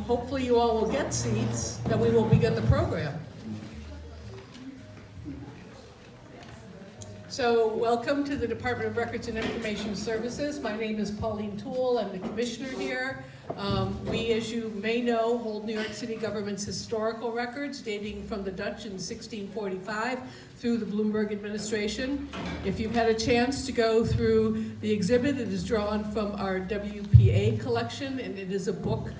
hopefully you all will get seats, then we will begin the program. So welcome to the Department of Records and Information Services. My name is Pauline Toole. I'm the commissioner here. We, as you may know, hold New York City government's historical records dating from the Dutch in 1645 through the Bloomberg administration. If you've had a chance to go through the exhibit, it is drawn from our WPA collection, and it is a book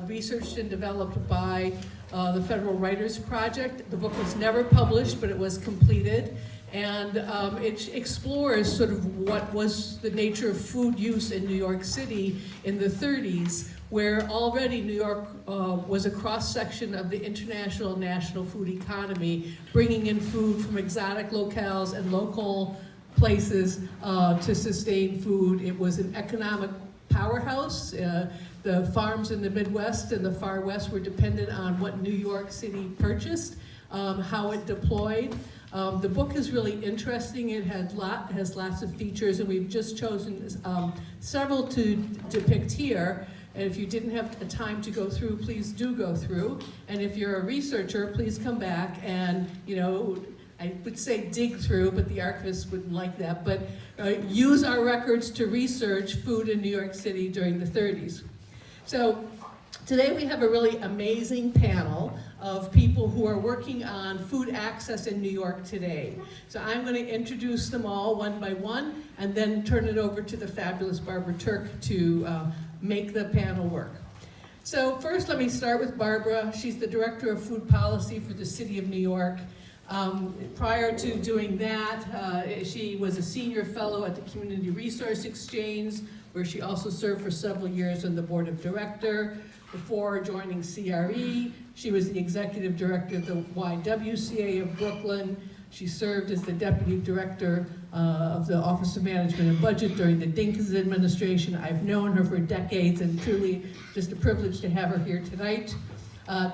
researched and developed by the Federal Writers Project. The book was never published, but it was completed. And it explores sort of what was the nature of food use in New York City in the 30s, where already New York was a cross-section of the international and national food economy, bringing in food from exotic locales and local places to sustain food. It was an economic powerhouse. The farms in the Midwest and the Far West were dependent on what New York City purchased, how it deployed. The book is really interesting. It has lots of features, and we've just chosen several to depict here. And if you didn't have a time to go through, please do go through. And if you're a researcher, please come back and, you know, I would say dig through, but the archivists wouldn't like that, but use our records to research food in New York City during the 30s. So today we have a really amazing panel of people who are working on food access in New York today. So I'm going to introduce them all one by one and then turn it over to the fabulous Barbara Turk to make the panel work. So first let me start with Barbara. She's the Director of Food Policy for the City of New York. Prior to doing that, she was a senior fellow at the Community Resource Exchange, where she also served for several years on the board of director. Before joining CRE, she was the executive director of the YWCA of Brooklyn. She served as the deputy director of the Office of Management and Budget during the Dinkins administration. I've known her for decades, and truly just a privilege to have her here tonight.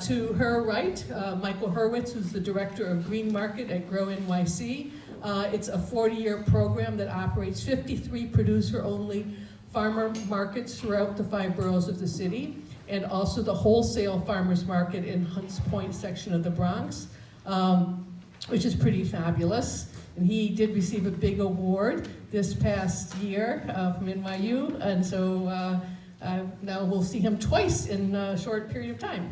To her right, Michael Hurwitz, who's the director of Green Market at Grow NYC. It's a 40-year program that operates 53 producer-only farmer markets throughout the 5 boroughs of the city, and also the wholesale farmers market in Hunts Point section of the Bronx, which is pretty fabulous. And he did receive a big award this past year from NYU, and so now we'll see him twice in a short period of time.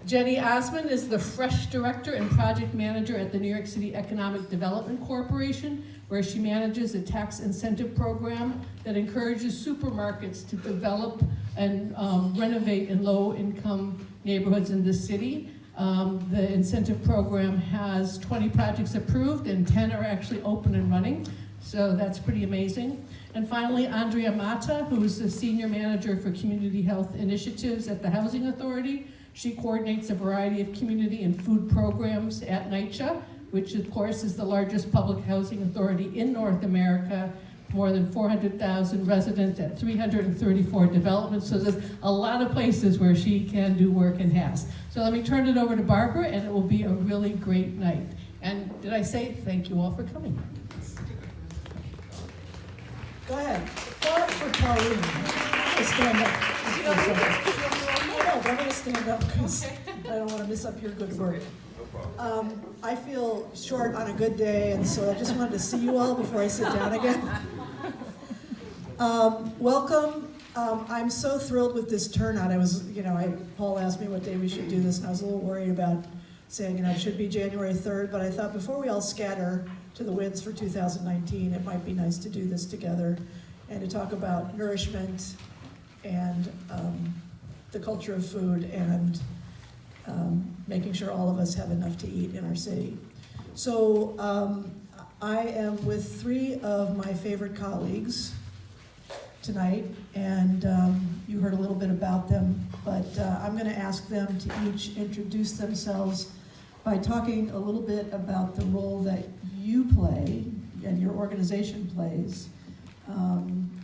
Jenny Osmond is the Fresh Director and Project Manager at the New York City Economic Development Corporation, where she manages a tax incentive program that encourages supermarkets to develop and renovate in low-income neighborhoods in the city. The incentive program has 20 projects approved and 10 are actually open and running, so that's pretty amazing. And finally, Andrea Mata, who is the Senior Manager for Community Health Initiatives at the Housing Authority. She coordinates a variety of community and food programs at NYCHA, which of course is the largest public housing authority in North America, more than 400,000 residents at 334 developments. So there's a lot of places where she can do work and has. So let me turn it over to Barbara, and it will be a really great night. And did I say thank you all for coming? Go ahead. Start for Pauline. Stand up. I'm going to stand up because I don't want to miss up your good work. I feel short on a good day, and so I just wanted to see you all before I sit down again. Welcome. I'm so thrilled with this turnout. Paul asked me what day we should do this, and I was a little worried about saying, it should be January 3rd, but I thought before we all scatter to the winds for 2019, it might be nice to do this together and to talk about nourishment and the culture of food and making sure all of us have enough to eat in our city. So I am with 3 of my favorite colleagues tonight, and you heard a little bit about them, but I'm going to ask them to each introduce themselves by talking a little bit about the role that you play and your organization plays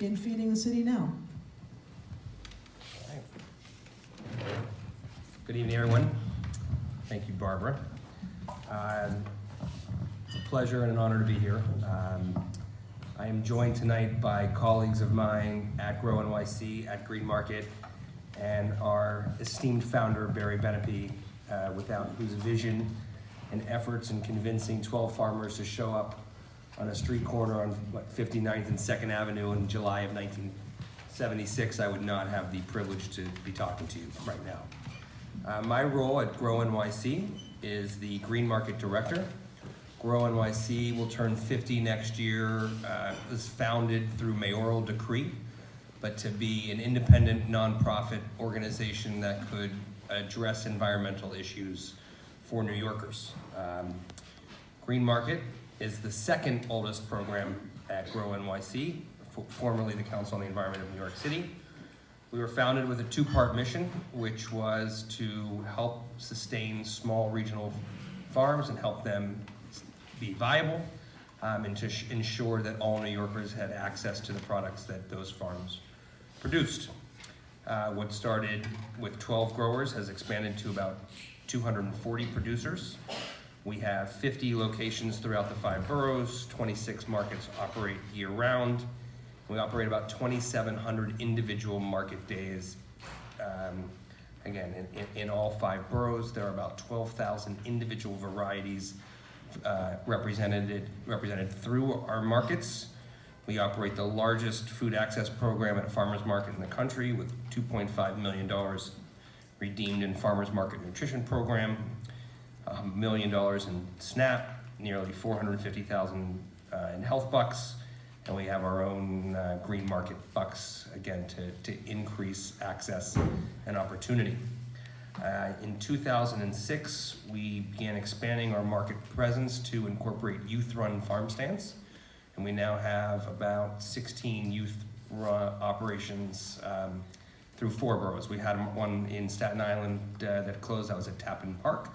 in feeding the city now. Good evening, everyone. Thank you, Barbara. It's a pleasure and an honor to be here. I am joined tonight by colleagues of mine at Grow NYC, at Green Market, and our esteemed founder, Barry Benepe, without whose vision and efforts in convincing 12 farmers to show up on a street corner on 59th and 2nd Avenue in July of 1976, I would not have the privilege to be talking to you right now. My role at Grow NYC is the Green Market Director. Grow NYC will turn 50 next year. It was founded through mayoral decree, but to be an independent nonprofit organization that could address environmental issues for New Yorkers. Green Market is the second oldest program at Grow NYC, formerly the Council on the Environment of New York City. We were founded with a two-part mission, which was to help sustain small regional farms and help them be viable, and to ensure that all New Yorkers had access to the products that those farms produced. What started with 12 growers has expanded to about 240 producers. We have 50 locations throughout the 5 boroughs, 26 markets operate year-round. We operate about 2,700 individual market days. Again, in all 5 boroughs, there are about 12,000 individual varieties represented through our markets. We operate the largest food access program at a farmer's market in the country with $2.5 million redeemed in farmer's market nutrition program, $1 million in SNAP, nearly $450,000 in health bucks, and we have our own green market bucks, again, to increase access and opportunity. In 2006, we began expanding our market presence to incorporate youth-run farm stands, and we now have about 16 youth-run operations through 4 boroughs. We had one in Staten Island that closed. That was at Tappan Park.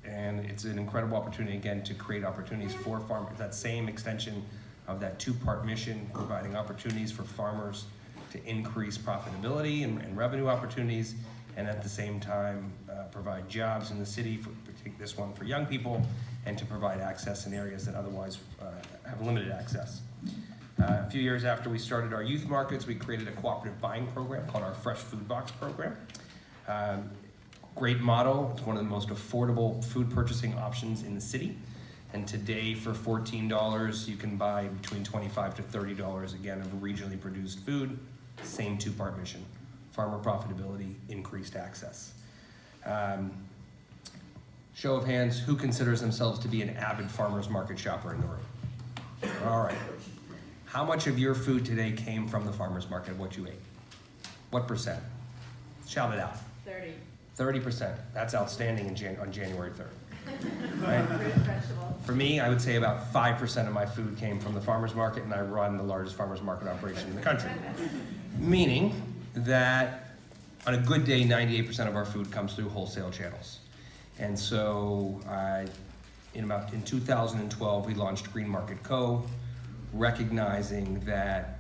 And it's an incredible opportunity, again, to create opportunities for farmers. That same extension of that 2-part mission, providing opportunities for farmers to increase profitability and revenue opportunities, and at the same time provide jobs in the city, this one for young people, and to provide access in areas that otherwise have limited access. A few years after we started our youth markets, we created a cooperative buying program called our Fresh Food Box program. Great model. It's one of the most affordable food purchasing options in the city. And today, for $14, you can buy between $25 to $30, again, of regionally produced food. Same 2-part mission. Farmer profitability, increased access. Show of hands, who considers themselves to be an avid farmer's market shopper in the room? All right. How much of your food today came from the farmer's market, what you ate? What percent? Shout it out. 30%. That's outstanding on January 3rd. Right? For me, I would say about 5% of my food came from the farmer's market, and I run the largest farmer's market operation in the country. Meaning that on a good day, 98% of our food comes through wholesale channels. And so in 2012, we launched Green Market Co., recognizing that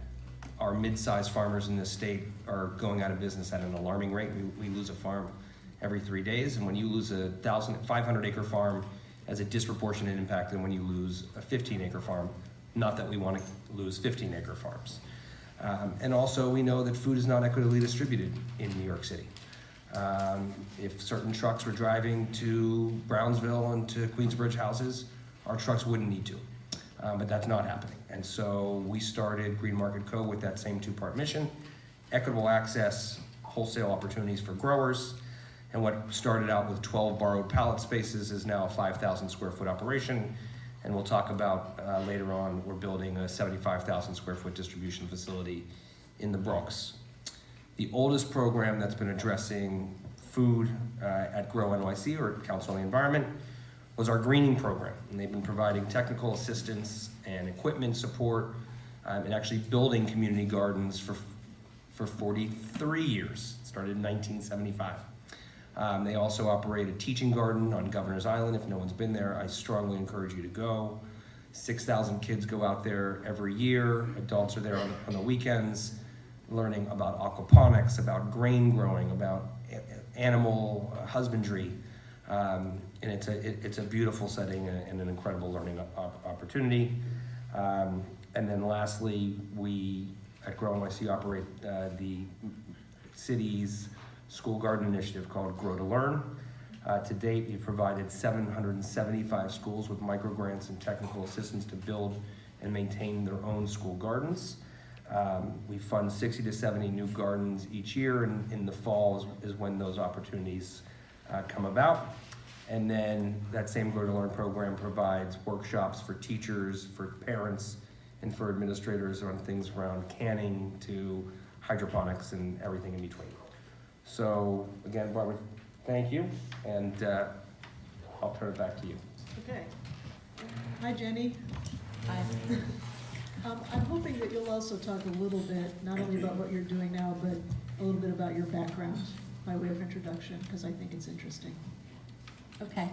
our mid-sized farmers in this state are going out of business at an alarming rate. We lose a farm every 3 days, and when you lose a 500-acre farm, has a disproportionate impact than when you lose a 15-acre farm. Not that we want to lose 15-acre farms. And also, we know that food is not equitably distributed in New York City. If certain trucks were driving to Brownsville and to Queensbridge houses, our trucks wouldn't need to. But that's not happening. And so we started Green Market Co. with that same 2-part mission: equitable access, wholesale opportunities for growers. And what started out with 12 borrowed pallet spaces is now a 5,000 square foot operation. And we'll talk about later on, we're building a 75,000 square foot distribution facility in the Bronx. The oldest program that's been addressing food at Grow NYC, or Council on the Environment, was our greening program. And they've been providing technical assistance and equipment support and actually building community gardens for 43 years. It started in 1975. They also operate a teaching garden on Governor's Island. If no one's been there, I strongly encourage you to go. 6,000 kids go out there every year. Adults are there on the weekends, learning about aquaponics, about grain growing, about animal husbandry. And it's a beautiful setting and an incredible learning opportunity. And then lastly, we at Grow NYC operate the city's school garden initiative called Grow to Learn. To date, we've provided 775 schools with microgrants and technical assistance to build and maintain their own school gardens. We fund 60 to 70 new gardens each year, and in the fall is when those opportunities come about. And then that same Grow to Learn program provides workshops for teachers, for parents, and for administrators on things around canning to hydroponics and everything in between. So again, Barbara, thank you, and I'll turn it back to you. Okay. Hi, Jenny. Hi. I'm hoping that you'll also talk a little bit, not only about what you're doing now, but a little bit about your background by way of introduction, because I think it's interesting. Okay.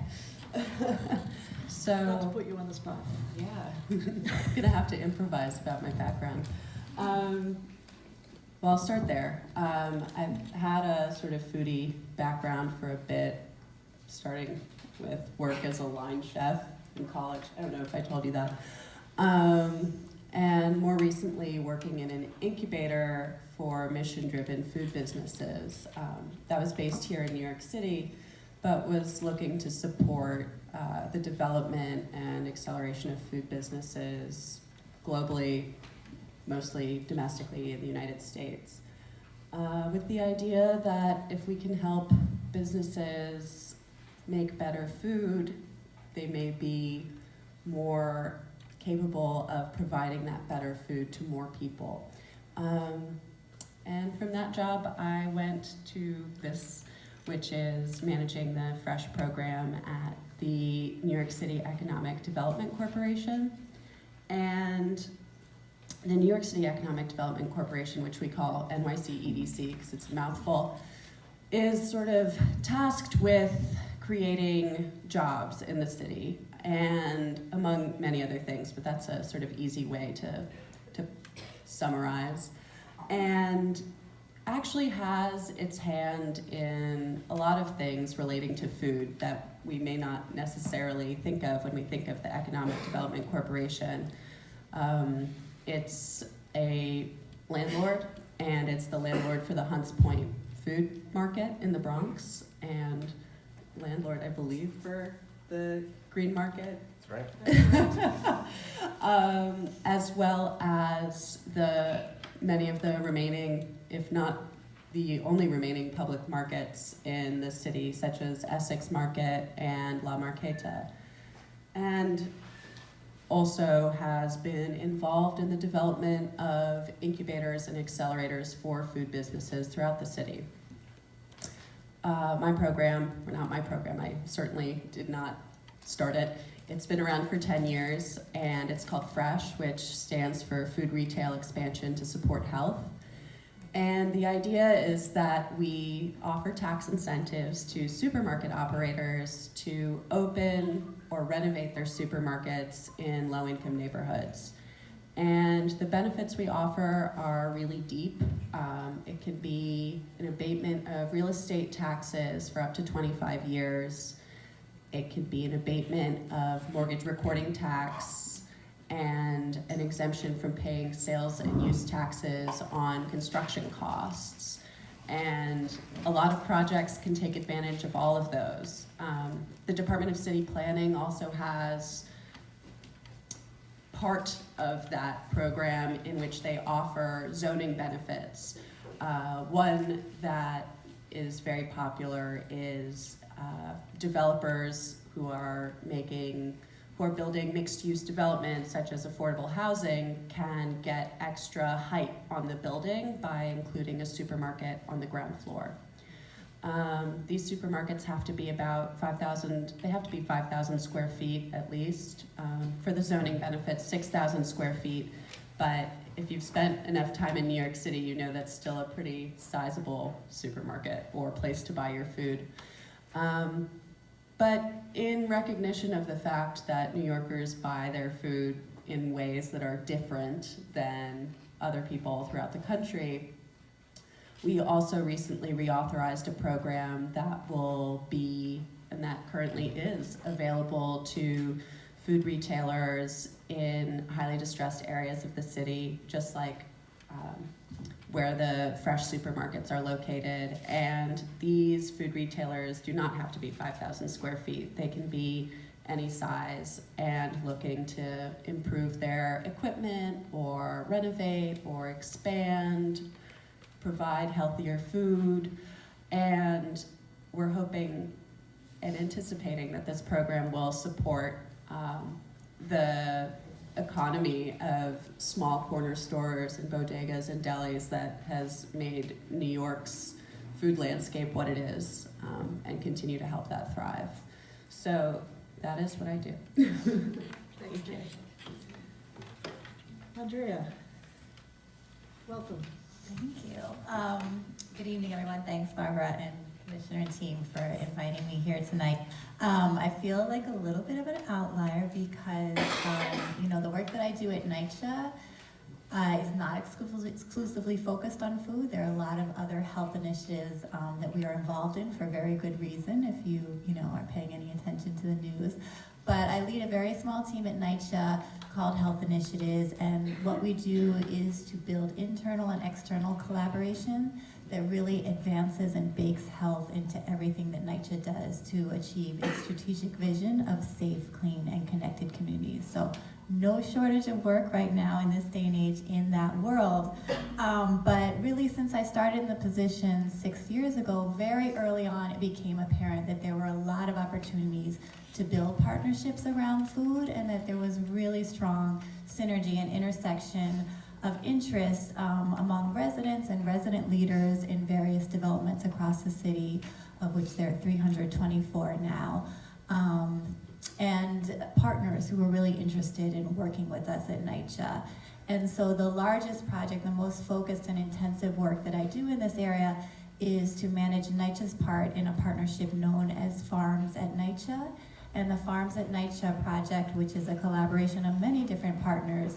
Not to So, put you on the spot. yeah, I'm gonna have to improvise about my background. Well, I'll start there. I've had a sort of foodie background for a bit, starting with work as a line chef in college. I don't know if I told you that. And more recently, working in an incubator for mission-driven food businesses. That was based here in New York City, but was looking to support the development and acceleration of food businesses globally, mostly domestically in the United States, with the idea that if we can help businesses make better food, they may be more capable of providing that better food to more people. And from that job, I went to this, which is managing the Fresh program at the New York City Economic Development Corporation. And the New York City Economic Development Corporation, which we call NYC-EDC because it's a mouthful, is sort of tasked with creating jobs in the city, and among many other things, but that's a sort of easy way to summarize. And actually has its hand in a lot of things relating to food that we may not necessarily think of when we think of the Economic Development Corporation. It's a landlord, and it's the landlord for the Hunts Point Food Market in the Bronx, and landlord, I believe, for the Green Market. That's right. As well as the many of the remaining, if not the only remaining public markets in the city, such as Essex Market and La Marqueta. And also has been involved in the development of incubators and accelerators for food businesses throughout the city. My program, or not my program, I certainly did not start it. It's been around for 10 years, and it's called FRESH, which stands for Food Retail Expansion to Support Health. And the idea is that we offer tax incentives to supermarket operators to open or renovate their supermarkets in low-income neighborhoods. And the benefits we offer are really deep. It can be an abatement of real estate taxes for up to 25 years. It could be an abatement of mortgage recording tax and an exemption from paying sales and use taxes on construction costs. And a lot of projects can take advantage of all of those. The Department of City Planning also has part of that program in which they offer zoning benefits. One that is very popular is developers who are building mixed-use developments such as affordable housing can get extra height on the building by including a supermarket on the ground floor. These supermarkets have to be about 5,000 square feet at least. For the zoning benefits, 6,000 square feet. But if you've spent enough time in New York City, you know that's still a pretty sizable supermarket or place to buy your food. But in recognition of the fact that New Yorkers buy their food in ways that are different than other people throughout the country, we also recently reauthorized a program that will be, and that currently is, available to food retailers in highly distressed areas of the city, just like where the fresh supermarkets are located. And these food retailers do not have to be 5,000 square feet. They can be any size and looking to improve their equipment or renovate or expand, provide healthier food. And we're hoping and anticipating that this program will support the economy of small corner stores and bodegas and delis that has made New York's food landscape what it is, and continue to help that thrive. So that is what I do. Thank you. Andrea, welcome. Thank you. Good evening, everyone. Thanks, Barbara and Commissioner and team for inviting me here tonight. I feel like a little bit of an outlier because, the work that I do at NYCHA is not exclusively focused on food. There are a lot of other health initiatives that we are involved in for very good reason if you are paying any attention to the news. But I lead a very small team at NYCHA called Health Initiatives, and what we do is to build internal and external collaboration that really advances and bakes health into everything that NYCHA does to achieve its strategic vision of safe, clean, and connected communities. So no shortage of work right now in this day and age in that world. But really, since I started in the position 6 years ago, very early on, it became apparent that there were a lot of opportunities to build partnerships around food, and that there was really strong synergy and intersection of interest among residents and resident leaders in various developments across the city, of which there are 324 now, and partners who were really interested in working with us at NYCHA. And so the largest project, the most focused and intensive work that I do in this area is to manage NYCHA's part in a partnership known as Farms at NYCHA. And the Farms at NYCHA project, which is a collaboration of many different partners,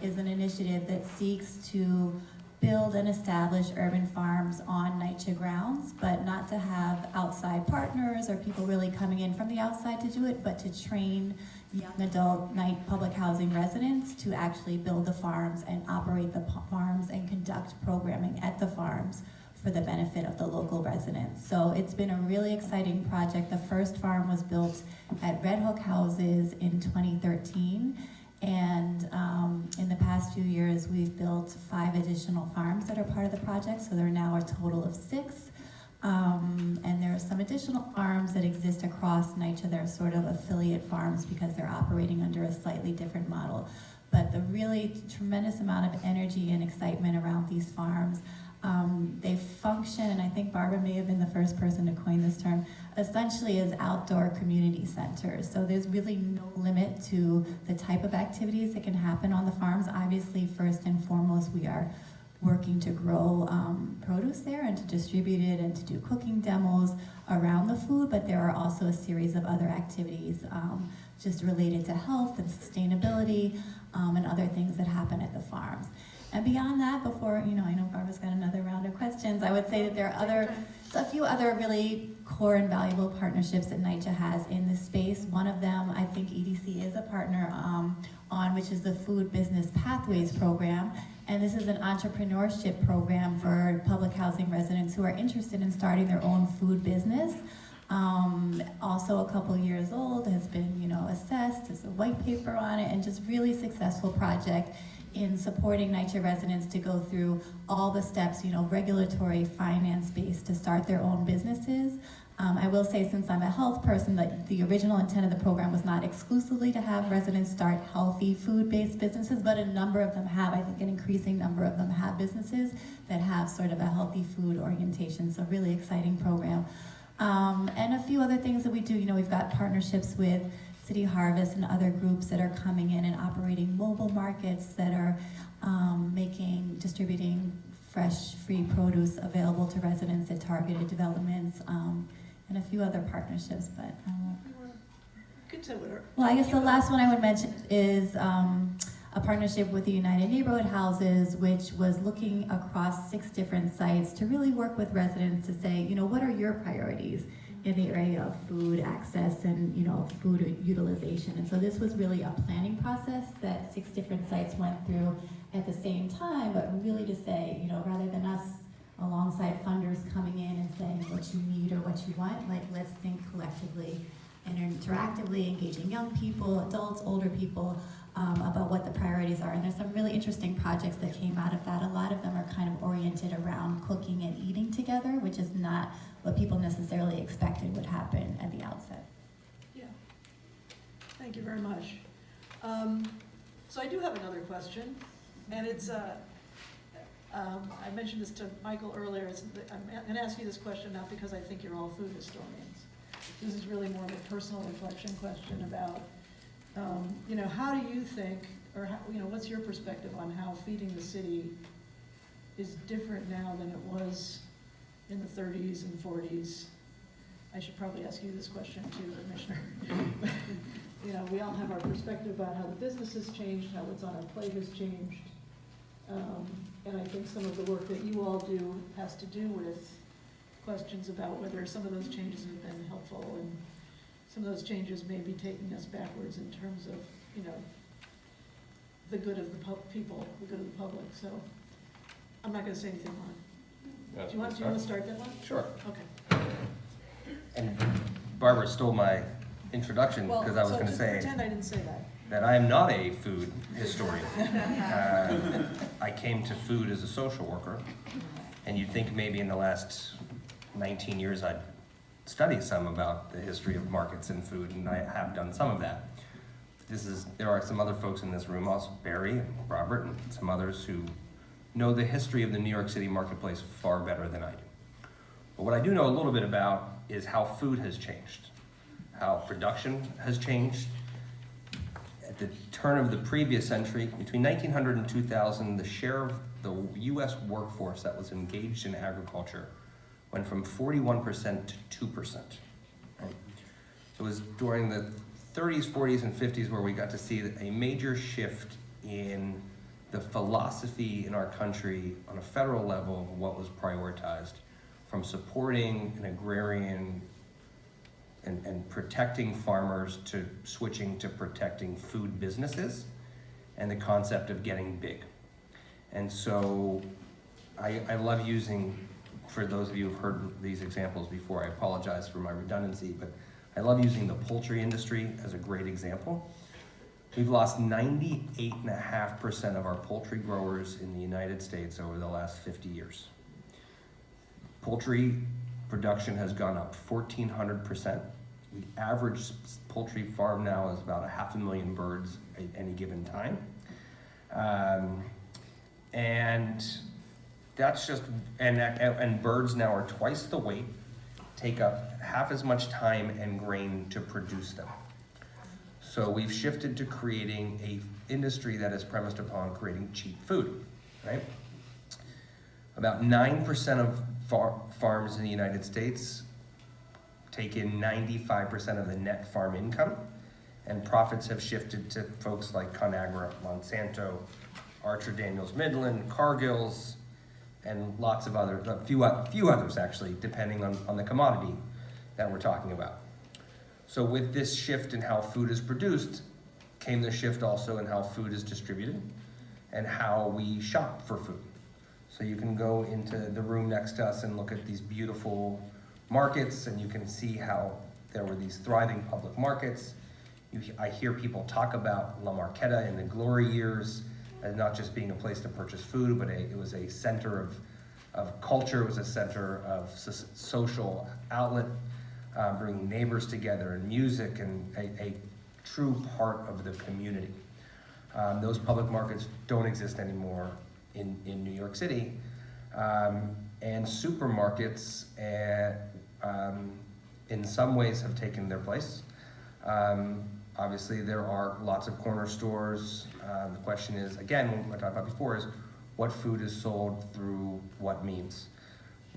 is an initiative that seeks to build and establish urban farms on NYCHA grounds, but not to have outside partners or people really coming in from the outside to do it, but to train young adult public housing residents to actually build the farms and operate the farms and conduct programming at the farms for the benefit of the local residents. So it's been a really exciting project. The first farm was built at Red Hook Houses in 2013. And in the past few years, we've built 5 additional farms that are part of the project, so there are now a total of 6. And there are some additional farms that exist across NYCHA. They're sort of affiliate farms because they're operating under a slightly different model. But the really tremendous amount of energy and excitement around these farms, they function, and I think Barbara may have been the first person to coin this term, essentially as outdoor community centers. So there's really no limit to the type of activities that can happen on the farms. Obviously, first and foremost, we are working to grow produce there and to distribute it and to do cooking demos around the food, but there are also a series of other activities just related to health and sustainability and other things that happen at the farms. And beyond that, before, I know Barbara's got another round of questions, I would say that there are a few other really core and valuable partnerships that NYCHA has in this space. One of them, I think EDC is a partner on, which is the Food Business Pathways Program. And this is an entrepreneurship program for public housing residents who are interested in starting their own food business. Also a couple years old, has been, assessed, there's a white paper on it, and just really successful project in supporting NYCHA residents to go through all the steps, regulatory, finance-based, to start their own businesses. I will say, since I'm a health person, that the original intent of the program was not exclusively to have residents start healthy food-based businesses, but a number of them have. I think an increasing number of them have businesses that have sort of a healthy food orientation, so really exciting program. And a few other things that we do, we've got partnerships with City Harvest and other groups that are coming in and operating mobile markets that are distributing fresh, free produce available to residents at targeted developments, and a few other partnerships, but I won't. Well, I guess the last one I would mention is a partnership with the United Neighborhood Houses, which was looking across 6 different sites to really work with residents to say, what are your priorities in the area of food access and food utilization. And so this was really a planning process that 6 different sites went through at the same time, but really to say, rather than us alongside funders coming in and saying what you need or what you want, like let's think collectively and interactively, engaging young people, adults, older people, about what the priorities are. And there's some really interesting projects that came out of that. A lot of them are kind of oriented around cooking and eating together, which is not what people necessarily expected would happen at the outset. Yeah. Thank you very much. So I do have another question, and it's, I mentioned this to Michael earlier. I'm going to ask you this question not because I think you're all food historians. This is really more of a personal reflection question about, how do you think, or how, what's your perspective on how feeding the city is different now than it was in the 30s and 40s? I should probably ask you this question too, Commissioner. We all have our perspective about how the business has changed, how what's on our plate has changed. And I think some of the work that you all do has to do with questions about whether some of those changes have been helpful, and some of those changes may be taking us backwards in terms of, the good of the people, the good of the public. So I'm not going to say anything more. Do you want to start that one? Sure. Okay. And Barbara stole my introduction because I was going to say Pretend I didn't say that. I am not a food historian. I came to food as a social worker, and you'd think maybe in the last 19 years I'd study some about the history of markets and food, and I have done some of that. There are some other folks in this room, also Barry and Robert and some others who know the history of the New York City marketplace far better than I do. But what I do know a little bit about is how food has changed, how production has changed. At the turn of the previous century, between 1900 and 2000, the share of the US workforce that was engaged in agriculture went from 41% to 2%. Right? So it was during the 30s, 40s, and 50s where we got to see a major shift in the philosophy in our country on a federal level of what was prioritized, from supporting an agrarian and protecting farmers to switching to protecting food businesses and the concept of getting big. And so I love using, for those of you who've heard these examples before, I apologize for my redundancy, but I love using the poultry industry as a great example. We've lost 98.5% of our poultry growers in the United States over the last 50 years. Poultry production has gone up 1,400%. The average poultry farm now is about 500,000 birds at any given time. And that's just, and birds now are twice the weight, take up half as much time and grain to produce them. So we've shifted to creating an industry that is premised upon creating cheap food, right? About 9% of farms in the United States take in 95% of the net farm income, and profits have shifted to folks like Conagra, Monsanto, Archer Daniels Midland, Cargill's, and lots of other, a few others actually, depending on the commodity that we're talking about. So with this shift in how food is produced, came the shift also in how food is distributed and how we shop for food. So you can go into the room next to us and look at these beautiful markets, and you can see how there were these thriving public markets. I hear people talk about La Marqueta in the glory years as not just being a place to purchase food, but it was a center of culture, it was a center of social outlet, bringing neighbors together, and music, and a true part of the community. Those public markets don't exist anymore in New York City. And supermarkets in some ways have taken their place. Obviously there are lots of corner stores. The question is, again, what I talked about before, is what food is sold through what means.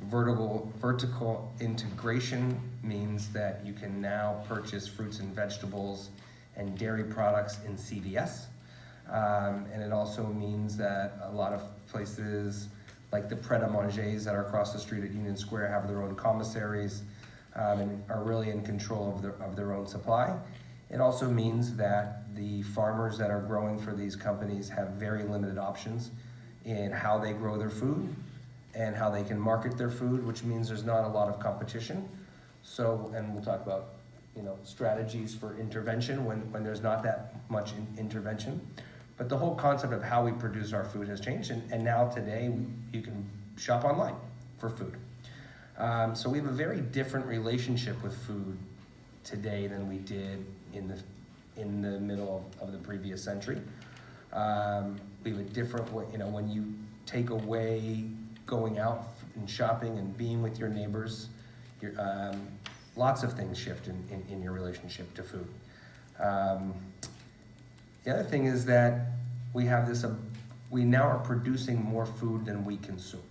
Vertical integration means that you can now purchase fruits and vegetables and dairy products in CVS. And it also means that a lot of places like the Pret-a-Manger's that are across the street at Union Square have their own commissaries and are really in control of their own supply. It also means that the farmers that are growing for these companies have very limited options in how they grow their food and how they can market their food, which means there's not a lot of competition. So, and we'll talk about, strategies for intervention when there's not that much intervention. But the whole concept of how we produce our food has changed, and now today you can shop online for food. So we have a very different relationship with food today than we did in the middle of the previous century. We have a different way, when you take away going out and shopping and being with your neighbors, lots of things shift in your relationship to food. The other thing is that we have we now are producing more food than we consume,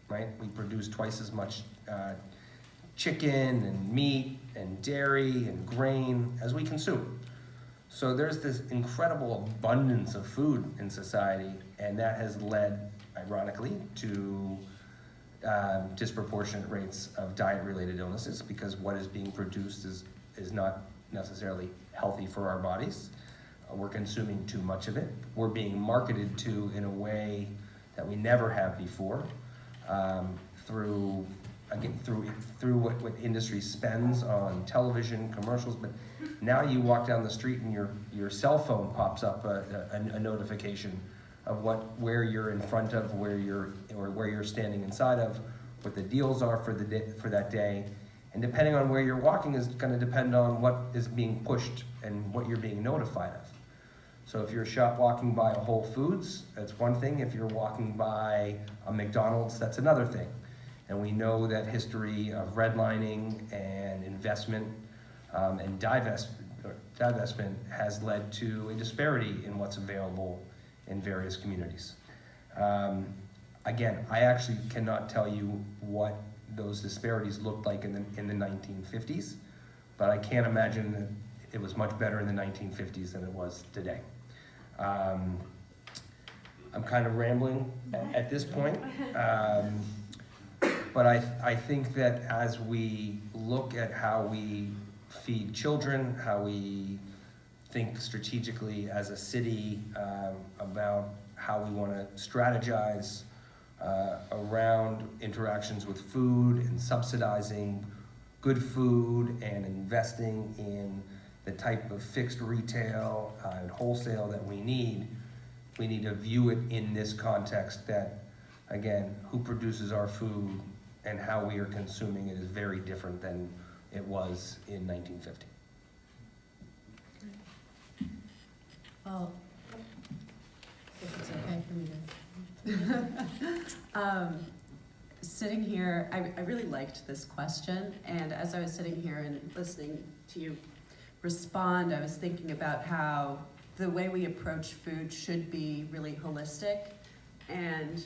right? We produce twice as much chicken and meat and dairy and grain as we consume. So there's this incredible abundance of food in society, and that has led, ironically, to disproportionate rates of diet-related illnesses, because what is being produced is not necessarily healthy for our bodies. We're consuming too much of it. We're being marketed to in a way that we never have before, through what industry spends on television commercials. But now you walk down the street and your cell phone pops up a notification of where you're in front of, where you're standing inside of, what the deals are for that day. And depending on where you're walking is going to depend on what is being pushed and what you're being notified of. So if you're walking by a Whole Foods, that's one thing. If you're walking by a McDonald's, that's another thing. And we know that history of redlining and investment and divestment has led to a disparity in what's available in various communities. Again, I actually cannot tell you what those disparities looked like in the 1950s, but I can't imagine that it was much better in the 1950s than it was today. I'm kind of rambling at this point, but I think that as we look at how we feed children, how we think strategically as a city about how we want to strategize around interactions with food and subsidizing good food and investing in the type of fixed retail and wholesale that we need to view it in this context that, again, who produces our food and how we are consuming it is very different than it was in 1950. Well, if it's okay for me to. Sitting here, I really liked this question, and as I was sitting here and listening to you respond, I was thinking about how the way we approach food should be really holistic, and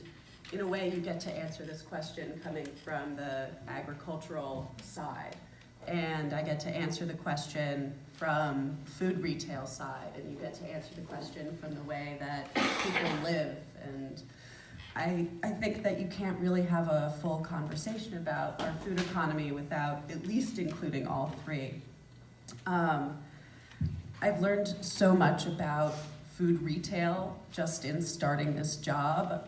in a way you get to answer this question coming from the agricultural side, and I get to answer the question from food retail side, and you get to answer the question from the way that people live. And I think that you can't really have a full conversation about our food economy without at least including all three. I've learned so much about food retail just in starting this job,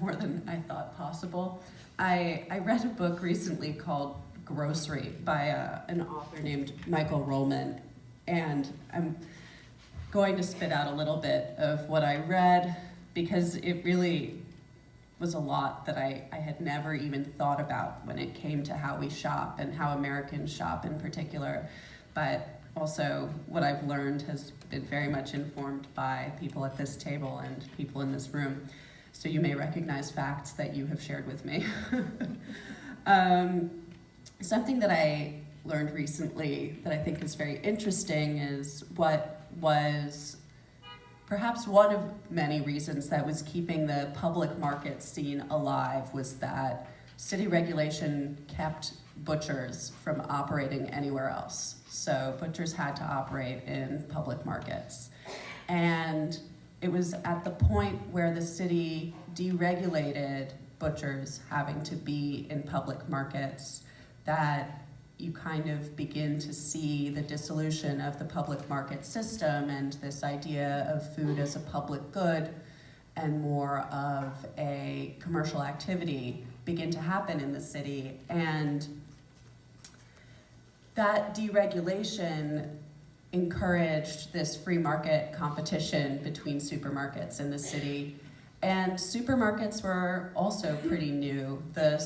more than I thought possible. I read a book recently called Grocery by an author named Michael Rollman, and I'm going to spit out a little bit of what I read because it really was a lot that I had never even thought about when it came to how we shop and how Americans shop in particular. But also what I've learned has been very much informed by people at this table and people in this room. So you may recognize facts that you have shared with me. Something that I learned recently that I think is very interesting is what was perhaps one of many reasons that was keeping the public market scene alive was that city regulation kept butchers from operating anywhere else. So butchers had to operate in public markets. And it was at the point where the city deregulated butchers having to be in public markets that you kind of begin to see the dissolution of the public market system and this idea of food as a public good and more of a commercial activity begin to happen in the city. And that deregulation encouraged this free market competition between supermarkets in the city. And supermarkets were also pretty new. There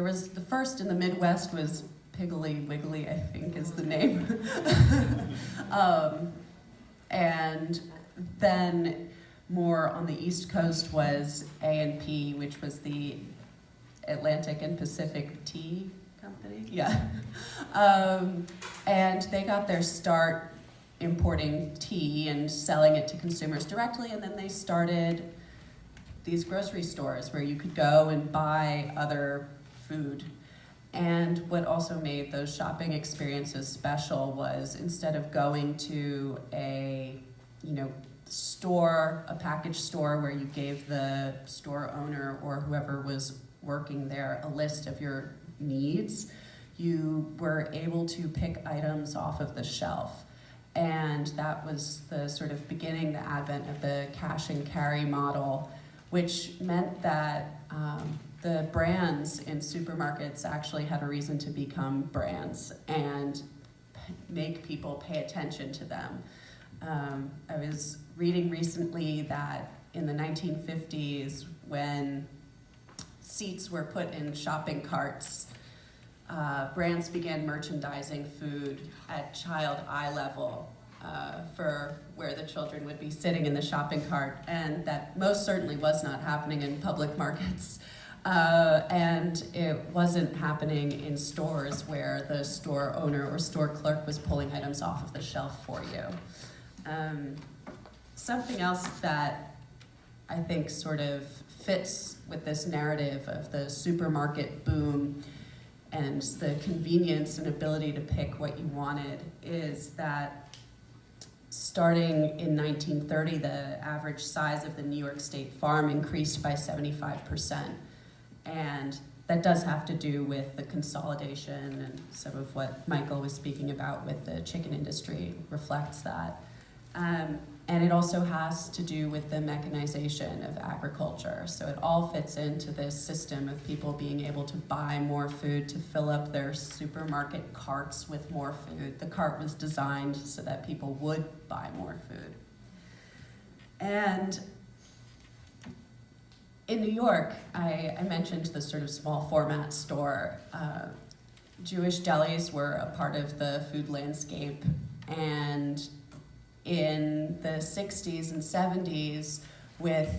was the first in the Midwest was Piggly Wiggly, I think is the name. And then more on the East Coast was A&P, which was the Atlantic and Pacific Tea Company. Yeah. And they got their start importing tea and selling it to consumers directly, and then they started these grocery stores where you could go and buy other food. And what also made those shopping experiences special was instead of going to a store, a package store where you gave the store owner or whoever was working there a list of your needs, you were able to pick items off of the shelf. And that was the sort of beginning, the advent of the cash and carry model, which meant that the brands in supermarkets actually had a reason to become brands and make people pay attention to them. I was reading recently that in the 1950s, when seats were put in shopping carts, brands began merchandising food at child eye level for where the children would be sitting in the shopping cart, and that most certainly was not happening in public markets. And it wasn't happening in stores where the store owner or store clerk was pulling items off of the shelf for you. Something else that I think sort of fits with this narrative of the supermarket boom and the convenience and ability to pick what you wanted is that starting in 1930, the average size of the New York State farm increased by 75%. And that does have to do with the consolidation, and some of what Michael was speaking about with the chicken industry reflects that. And it also has to do with the mechanization of agriculture. So it all fits into this system of people being able to buy more food to fill up their supermarket carts with more food. The cart was designed so that people would buy more food. And in New York, I mentioned the sort of small format store. Jewish delis were a part of the food landscape, and in the 60s and 70s, with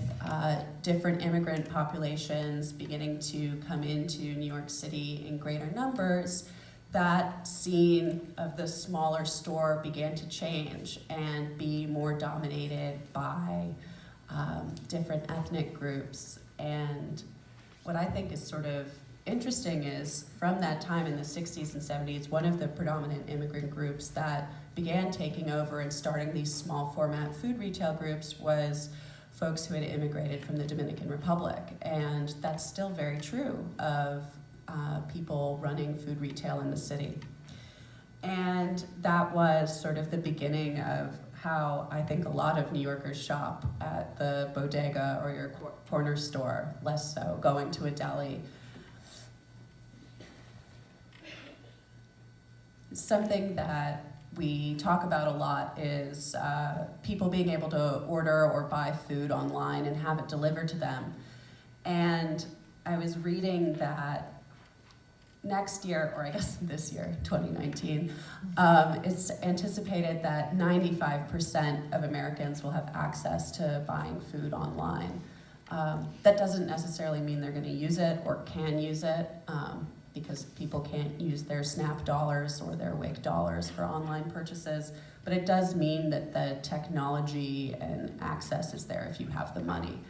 different immigrant populations beginning to come into New York City in greater numbers, that scene of the smaller store began to change and be more dominated by different ethnic groups. And what I think is sort of interesting is from that time in the 60s and 70s, one of the predominant immigrant groups that began taking over and starting these small format food retail groups was folks who had immigrated from the Dominican Republic. And that's still very true of people running food retail in the city. And that was sort of the beginning of how I think a lot of New Yorkers shop at the bodega or your corner store, less so going to a deli. Something that we talk about a lot is people being able to order or buy food online and have it delivered to them. And I was reading that next year, or I guess this year, 2019, it's anticipated that 95% of Americans will have access to buying food online. That doesn't necessarily mean they're going to use it or can use it, because people can't use their SNAP dollars or their WIC dollars for online purchases, but it does mean that the technology and access is there if you have the money.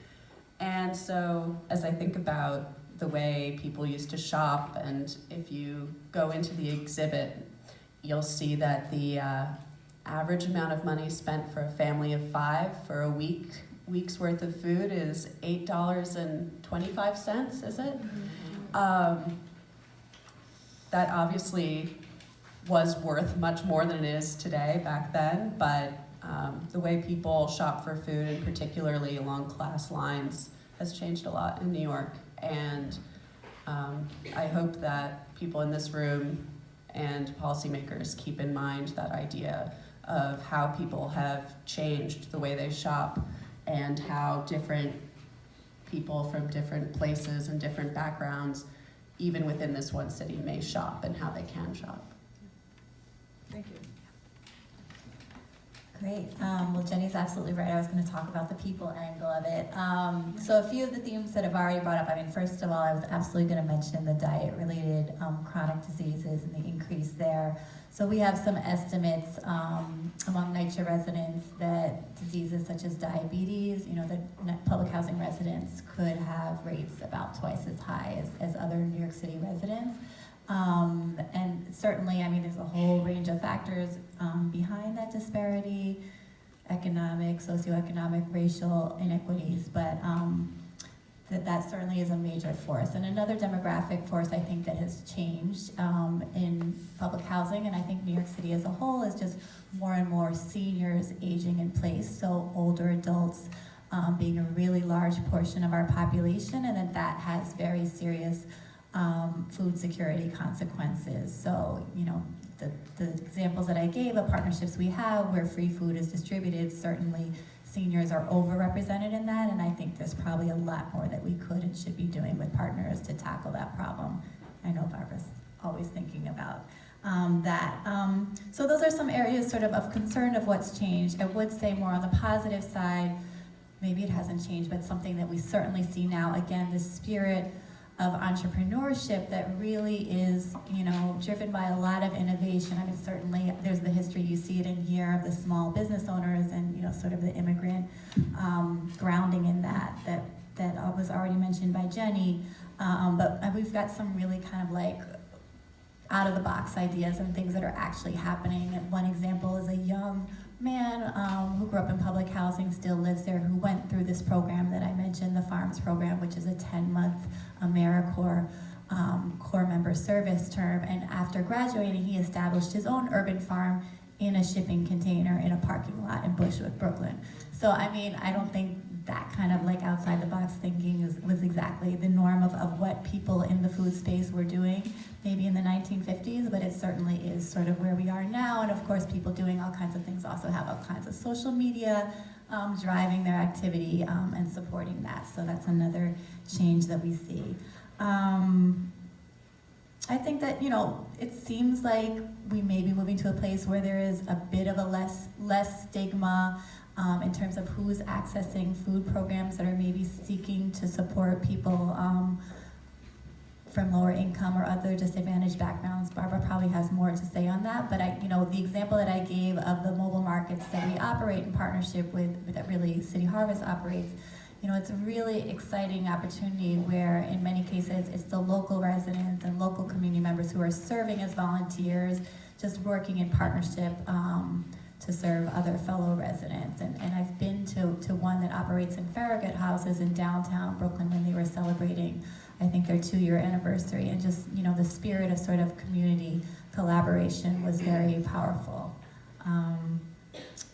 And so as I think about the way people used to shop, and if you go into the exhibit, you'll see that the average amount of money spent for a family of 5 for a week's worth of food is $8.25, is it? that obviously was worth much more than it is today back then, but the way people shop for food, and particularly along class lines, has changed a lot in New York. And I hope that people in this room and policymakers keep in mind that idea of how people have changed the way they shop and how different people from different places and different backgrounds, even within this one city, may shop and how they can shop. Thank you. Great. Well, Jenny's absolutely right. I was going to talk about the people angle of it. So a few of the themes that I've already brought up. I mean, first of all, I was absolutely going to mention the diet-related chronic diseases and the increase there. So we have some estimates among NYCHA residents that diseases such as diabetes, you know, the public housing residents could have rates about twice as high as other New York City residents. And certainly, I mean, there's a whole range of factors behind that disparity, economic, socioeconomic, racial inequities, but that certainly is a major force. And another demographic force I think that has changed in public housing, and I think New York City as a whole, is just more and more seniors aging in place, so older adults being a really large portion of our population, and that has very serious food security consequences. So, you know, the examples that I gave of partnerships we have where free food is distributed, certainly seniors are overrepresented in that, and I think there's probably a lot more that we could and should be doing with partners to tackle that problem. I know Barbara's always thinking about that. So those are some areas sort of concern of what's changed. I would say more on the positive side, maybe it hasn't changed, but something that we certainly see now, again, the spirit of entrepreneurship that really is, you know, driven by a lot of innovation. I mean, certainly there's the history, you see it in here, of the small business owners and, you know, sort of the immigrant grounding in that was already mentioned by Jenny. But we've got some really kind of like out of the box ideas and things that are actually happening. And one example is a young man who grew up in public housing, still lives there, who went through this program that I mentioned, the FARMS program, which is a 10-month AmeriCorps core member service term. And after graduating, he established his own urban farm in a shipping container in a parking lot in Bushwick, Brooklyn. So, I mean, I don't think that kind of like outside the box thinking was exactly the norm of what people in the food space were doing maybe in the 1950s, but it certainly is sort of where we are now. And of course, people doing all kinds of things also have all kinds of social media driving their activity and supporting that. So that's another change that we see. I think that, you know, it seems like we may be moving to a place where there is a bit of a less stigma in terms of who's accessing food programs that are maybe seeking to support people from lower income or other disadvantaged backgrounds. Barbara probably has more to say on that, but you know, the example that I gave of the mobile markets that we operate in partnership with, that really City Harvest operates, you know, it's a really exciting opportunity where in many cases it's the local residents and local community members who are serving as volunteers, just working in partnership to serve other fellow residents. And I've been to one that operates in Farragut houses in downtown Brooklyn when they were celebrating, I think, their 2-year anniversary, and just, you know, the spirit of sort of community collaboration was very powerful.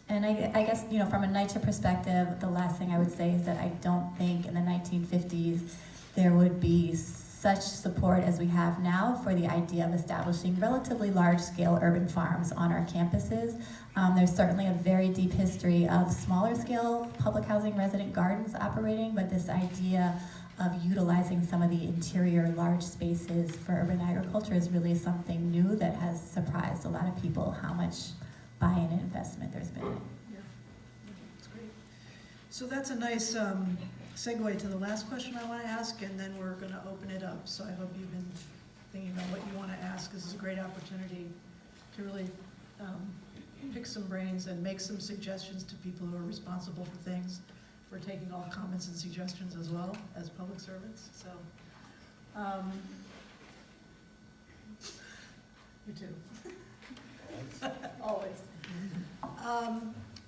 And I guess, you know, from a NYCHA perspective, the last thing I would say is that I don't think in the 1950s there would be such support as we have now for the idea of establishing relatively large-scale urban farms on our campuses. There's certainly a very deep history of smaller-scale public housing resident gardens operating, but this idea of utilizing some of the interior large spaces for urban agriculture is really something new that has surprised a lot of people how much buy-in and investment there's been. Yeah, that's great. So that's a nice segue to the last question I want to ask, and then we're going to open it up. So I hope you've been thinking about what you want to ask. This is a great opportunity to really pick some brains and make some suggestions to people who are responsible for things. We're taking all comments and suggestions as well as public servants. So, you too. Always.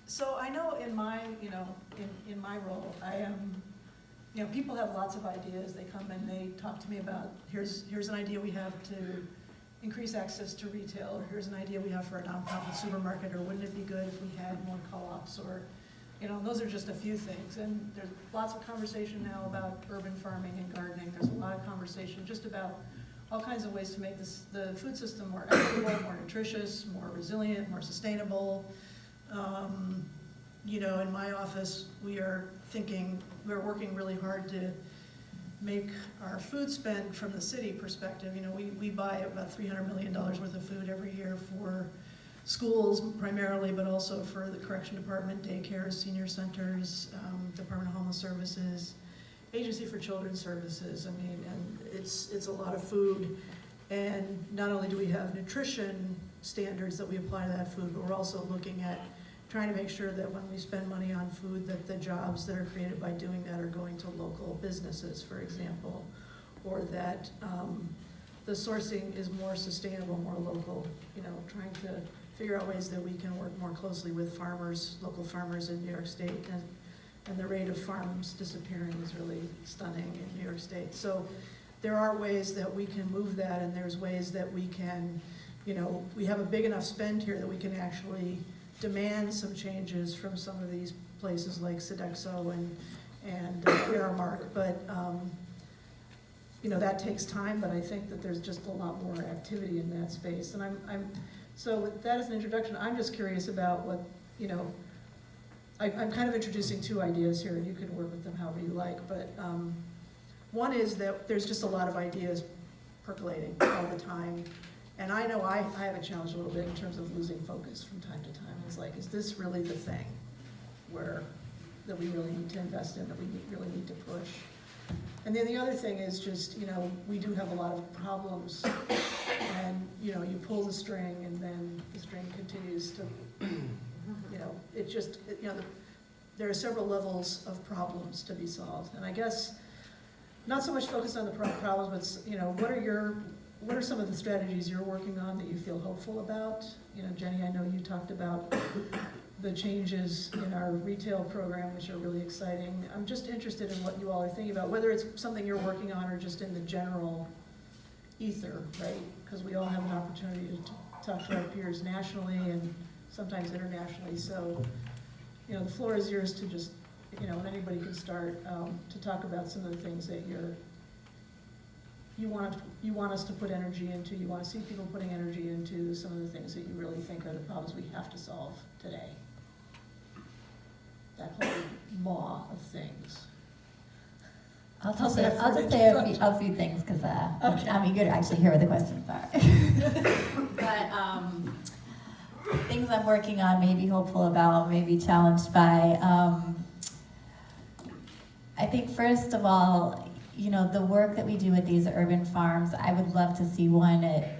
So I know in my, you know, in my role, I am, you know, people have lots of ideas. They come and they talk to me about, here's an idea we have to increase access to retail, or here's an idea we have for a nonprofit supermarket, or wouldn't it be good if we had more co-ops, or, those are just a few things. And there's lots of conversation now about urban farming and gardening. There's a lot of conversation just about all kinds of ways to make the food system more equitable, more nutritious, more resilient, more sustainable. In my office, we're working really hard to make our food spend from the city perspective. We buy about $300 million worth of food every year for schools primarily, but also for the correction department, daycares, senior centers, Department of Homeless Services, Agency for Children's Services. And it's a lot of food. And not only do we have nutrition standards that we apply to that food, but we're also looking at trying to make sure that when we spend money on food, that the jobs that are created by doing that are going to local businesses, for example, or that the sourcing is more sustainable, more local, trying to figure out ways that we can work more closely with farmers, local farmers in New York State. And the rate of farms disappearing is really stunning in New York State. So there are ways that we can move that, and there's ways that we can, we have a big enough spend here that we can actually demand some changes from some of these places like Sodexo and Aramark, but that takes time. But I think that there's just a lot more activity in that space. And so with that as an introduction, I'm just curious about what I'm kind of introducing two ideas here, and you can work with them however you like. But one is that there's just a lot of ideas percolating all the time. And I know I have a challenge a little bit in terms of losing focus from time to time. It's like, is this really the thing that we really need to invest in, that we really need to push? And then the other thing is just, we do have a lot of problems, and, you pull the string, and then the string continues to, there are several levels of problems to be solved. And I guess, not so much focused on the problems, but, what are some of the strategies you're working on that you feel hopeful about? Jenny, I know you talked about the changes in our retail program, which are really exciting. I'm just interested in what you all are thinking about, whether it's something you're working on or just in the general ether, right? Because we all have an opportunity to talk to our peers nationally and sometimes internationally. So, the floor is yours to just, and anybody can start to talk about some of the things that you want us to put energy into, you want to see people putting energy into, some of the things that you really think are the problems we have to solve today. That whole maw of things. I'll How's just that for an say introduction? a few things because Okay. I'm eager to actually hear what the questions are. But things I'm working on, maybe hopeful about, maybe challenged by. I think first of all, the work that we do with these urban farms, I would love to see one at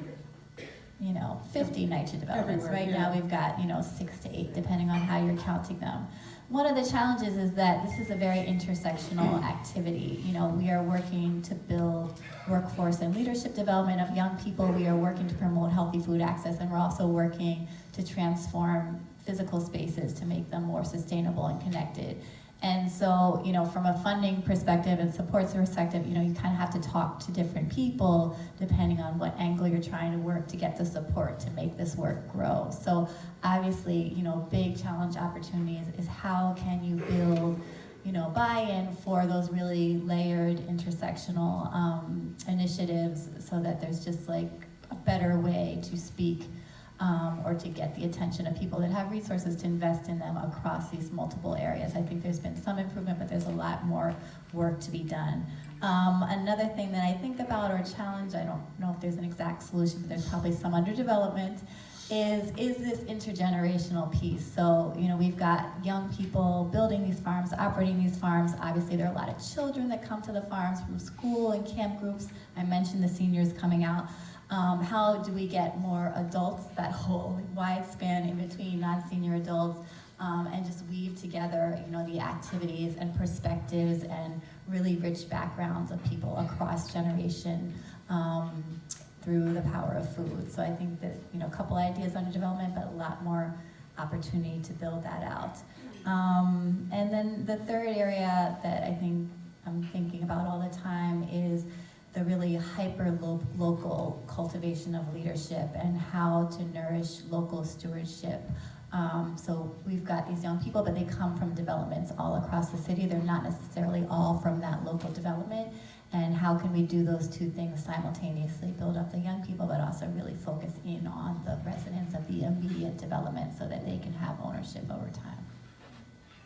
50 NYCHA developments. Everywhere, Right yeah. now we've got 6 to 8, depending on how you're counting them. One of the challenges is that this is a very intersectional activity. We are working to build workforce and leadership development of young people. We are working to promote healthy food access, and we're also working to transform physical spaces to make them more sustainable and connected. And so, from a funding perspective and supports perspective, you kind of have to talk to different people depending on what angle you're trying to work to get the support to make this work grow. So obviously, big challenge opportunities is how can you build, buy-in for those really layered intersectional initiatives so that there's just like a better way to speak or to get the attention of people that have resources to invest in them across these multiple areas. I think there's been some improvement, but there's a lot more work to be done. Another thing that I think about or challenge, I don't know if there's an exact solution, but there's probably some under development, is this intergenerational piece. So, we've got young people building these farms, operating these farms. Obviously, there are a lot of children that come to the farms from school and camp groups. I mentioned the seniors coming out. How do we get more adults, that whole wide span in between non-senior adults, and just weave together, the activities and perspectives and really rich backgrounds of people across generation through the power of food. So I think that, a couple ideas under development, but a lot more opportunity to build that out. And then the third area that I think I'm thinking about all the time is the really hyper-local cultivation of leadership and how to nourish local stewardship. So we've got these young people, but they come from developments all across the city. They're not necessarily all from that local development. And how can we do those two things simultaneously, build up the young people, but also really focus in on the residents of the immediate development so that they can have ownership over time.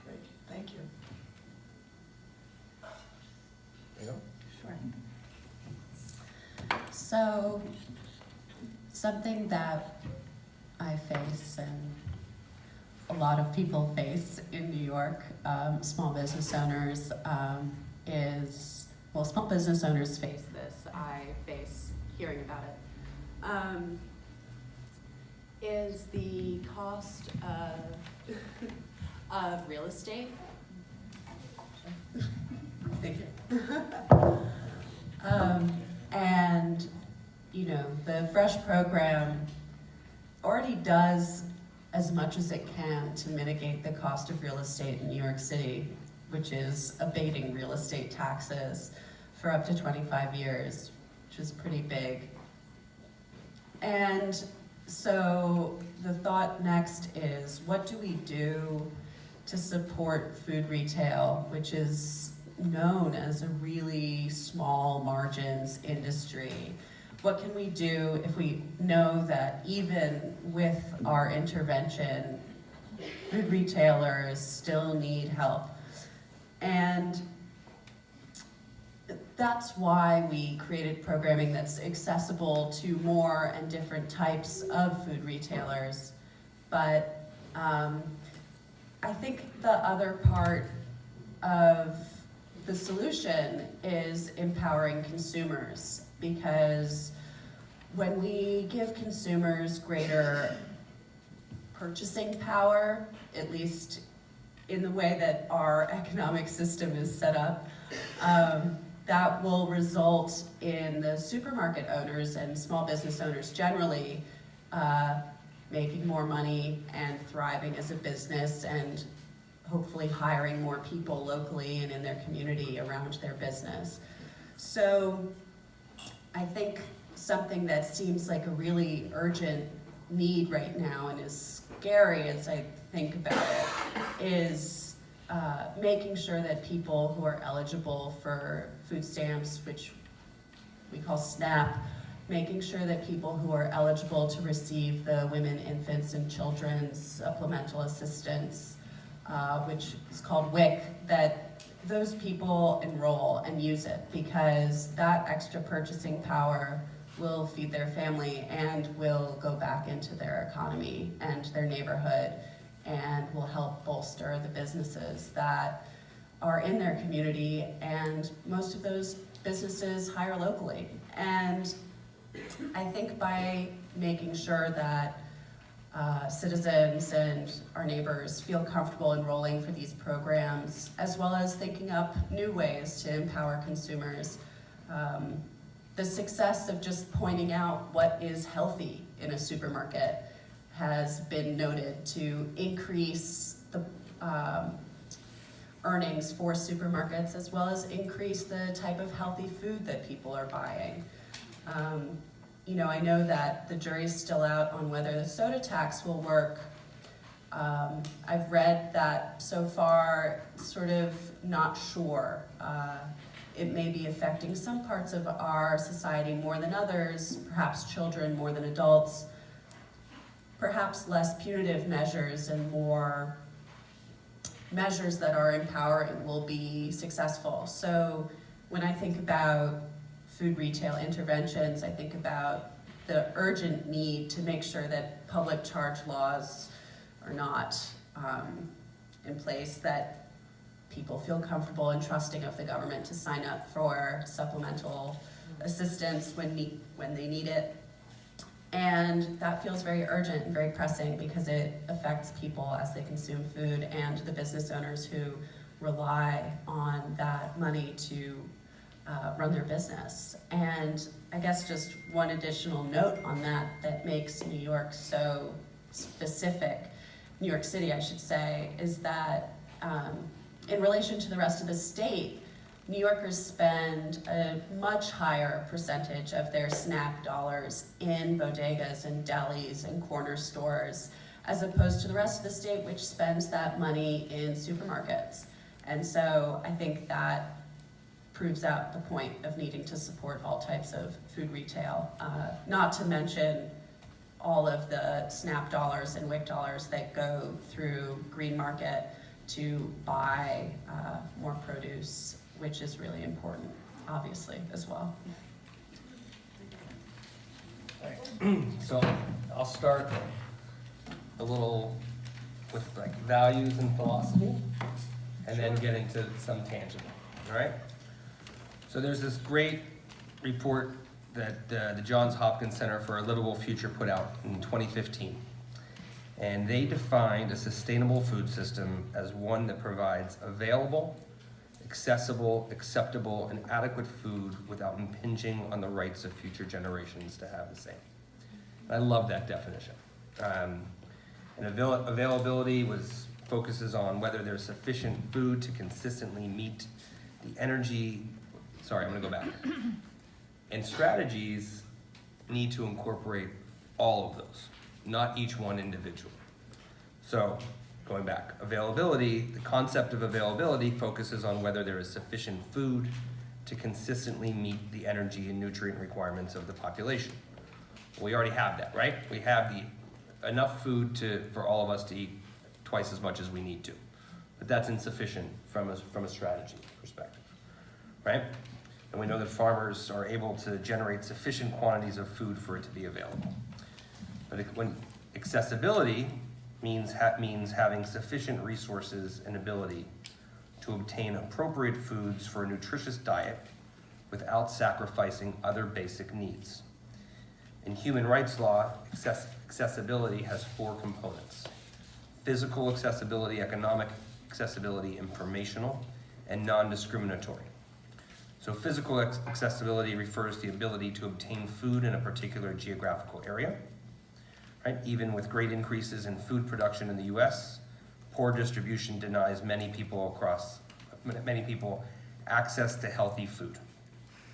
Great, thank you. There you go. Sure. So, something that I face and a lot of people face in New York, small business owners, small business owners face this. I face hearing about it. Is the cost of real estate. Thank you. And, you know, the FRESH program already does as much as it can to mitigate the cost of real estate in New York City, which is abating real estate taxes for up to 25 years, which is pretty big. And so the thought next is, what do we do to support food retail, which is known as a really small margins industry? What can we do if we know that even with our intervention, food retailers still need help? And that's why we created programming that's accessible to more and different types of food retailers. But I think the other part of the solution is empowering consumers, because when we give consumers greater purchasing power, at least in the way that our economic system is set up, that will result in the supermarket owners and small business owners generally making more money and thriving as a business, and hopefully hiring more people locally and in their community around their business. So I think something that seems like a really urgent need right now and is scary as I think about it is making sure that people who are eligible for food stamps, which we call SNAP, making sure that people who are eligible to receive the Women, Infants, and Children's Supplemental Assistance, which is called WIC, that those people enroll and use it, because that extra purchasing power will feed their family and will go back into their economy and their neighborhood, and will help bolster the businesses that are in their community, and most of those businesses hire locally. And I think by making sure that citizens and our neighbors feel comfortable enrolling for these programs, as well as thinking up new ways to empower consumers, the success of just pointing out what is healthy in a supermarket has been noted to increase the earnings for supermarkets, as well as increase the type of healthy food that people are buying. You know, I know that the jury's still out on whether the soda tax will work. I've read that so far, sort of not sure. It may be affecting some parts of our society more than others, perhaps children more than adults, perhaps less punitive measures and more measures that are empowering will be successful. So when I think about food retail interventions, I think about the urgent need to make sure that public charge laws are not in place, that people feel comfortable and trusting of the government to sign up for supplemental assistance when they need it. And that feels very urgent and very pressing, because it affects people as they consume food and the business owners who rely on that money to run their business. And I guess just one additional note on that makes New York so specific, New York City I should say, is that in relation to the rest of the state, New Yorkers spend a much higher percentage of their SNAP dollars in bodegas and delis and corner stores, as opposed to the rest of the state, which spends that money in supermarkets. And so I think that proves out the point of needing to support all types of food retail, not to mention all of the SNAP dollars and WIC dollars that go through Green Market to buy more produce, which is really important, obviously, as well. So I'll start a little with like values and philosophy, and then get into some tangible, all right? So there's this great report that the Johns Hopkins Center for a Livable Future put out in 2015. And they defined a sustainable food system as one that provides available, accessible, acceptable, and adequate food without impinging on the rights of future generations to have the same. And I love that definition. And availability focuses on whether there's sufficient food to consistently meet the energy. Sorry, I'm gonna go back. And strategies need to incorporate all of those, not each one individually. So, going back, availability, the concept of availability focuses on whether there is sufficient food to consistently meet the energy and nutrient requirements of the population. We already have that, right? We have enough food for all of us to eat twice as much as we need to. But that's insufficient from a strategy perspective, right? And we know that farmers are able to generate sufficient quantities of food for it to be available. But when accessibility means having sufficient resources and ability to obtain appropriate foods for a nutritious diet without sacrificing other basic needs. In human rights law, accessibility has 4 components: physical accessibility, economic accessibility, informational, and non-discriminatory. So physical accessibility refers to the ability to obtain food in a particular geographical area. Right? Even with great increases in food production in the US, poor distribution denies many people access to healthy food,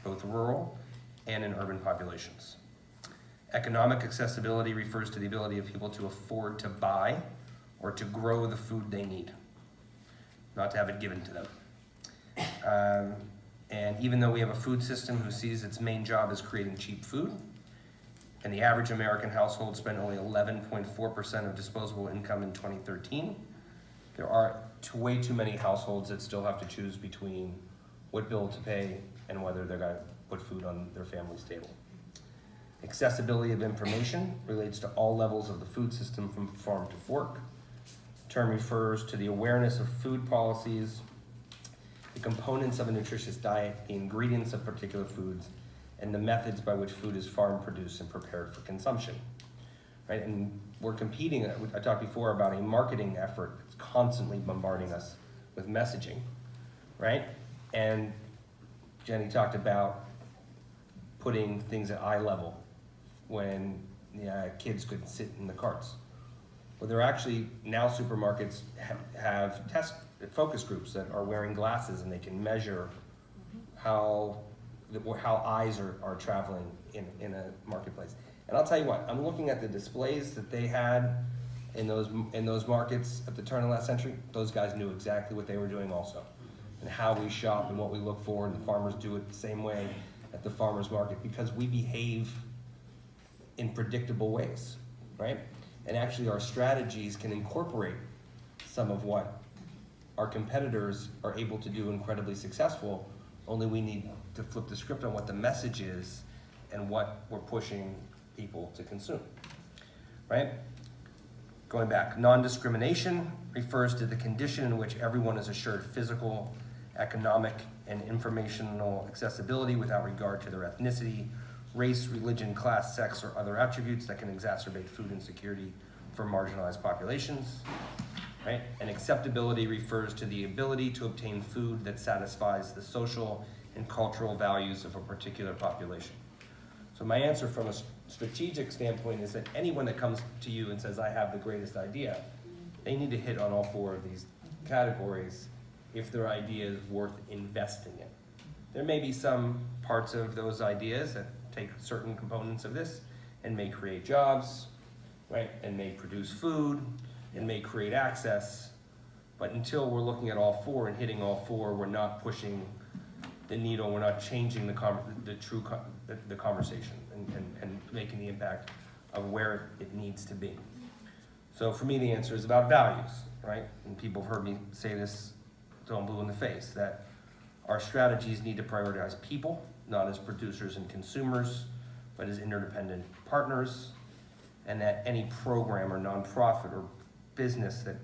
both rural and in urban populations. Economic accessibility refers to the ability of people to afford to buy or to grow the food they need, not to have it given to them. And even though we have a food system who sees its main job as creating cheap food, and the average American household spent only 11.4% of disposable income in 2013, there are way too many households that still have to choose between what bill to pay and whether they're gonna put food on their family's table. Accessibility of information relates to all levels of the food system from farm to fork. The term refers to the awareness of food policies, the components of a nutritious diet, the ingredients of particular foods, and the methods by which food is farm produced and prepared for consumption, right? And we're competing, I talked before about a marketing effort that's constantly bombarding us with messaging, right? And Jenny talked about putting things at eye level when kids could sit in the carts. Well, there are actually, now supermarkets have focus groups that are wearing glasses and they can measure how eyes are traveling in a marketplace. And I'll tell you what, I'm looking at the displays that they had in those markets at the turn of the last century. Those guys knew exactly what they were doing also, and how we shop and what we look for, and the farmers do it the same way at the farmers market, because we behave in predictable ways, right? And actually our strategies can incorporate some of what our competitors are able to do incredibly successful, only we need to flip the script on what the message is and what we're pushing people to consume, right? Going back, non-discrimination refers to the condition in which everyone is assured physical, economic, and informational accessibility without regard to their ethnicity, race, religion, class, sex, or other attributes that can exacerbate food insecurity for marginalized populations, right? And acceptability refers to the ability to obtain food that satisfies the social and cultural values of a particular population. So my answer from a strategic standpoint is that anyone that comes to you and says, I have the greatest idea, they need to hit on all 4 of these categories if their idea is worth investing in. There may be some parts of those ideas that take certain components of this and may create jobs, right, and may produce food, and may create access. But until we're looking at all four and hitting all four, we're not pushing the needle, we're not changing the conversation and making the impact of where it needs to be. So for me, the answer is about values, right? And people have heard me say this till I'm blue in the face, that our strategies need to prioritize people, not as producers and consumers, but as interdependent partners, and that any program or nonprofit or business that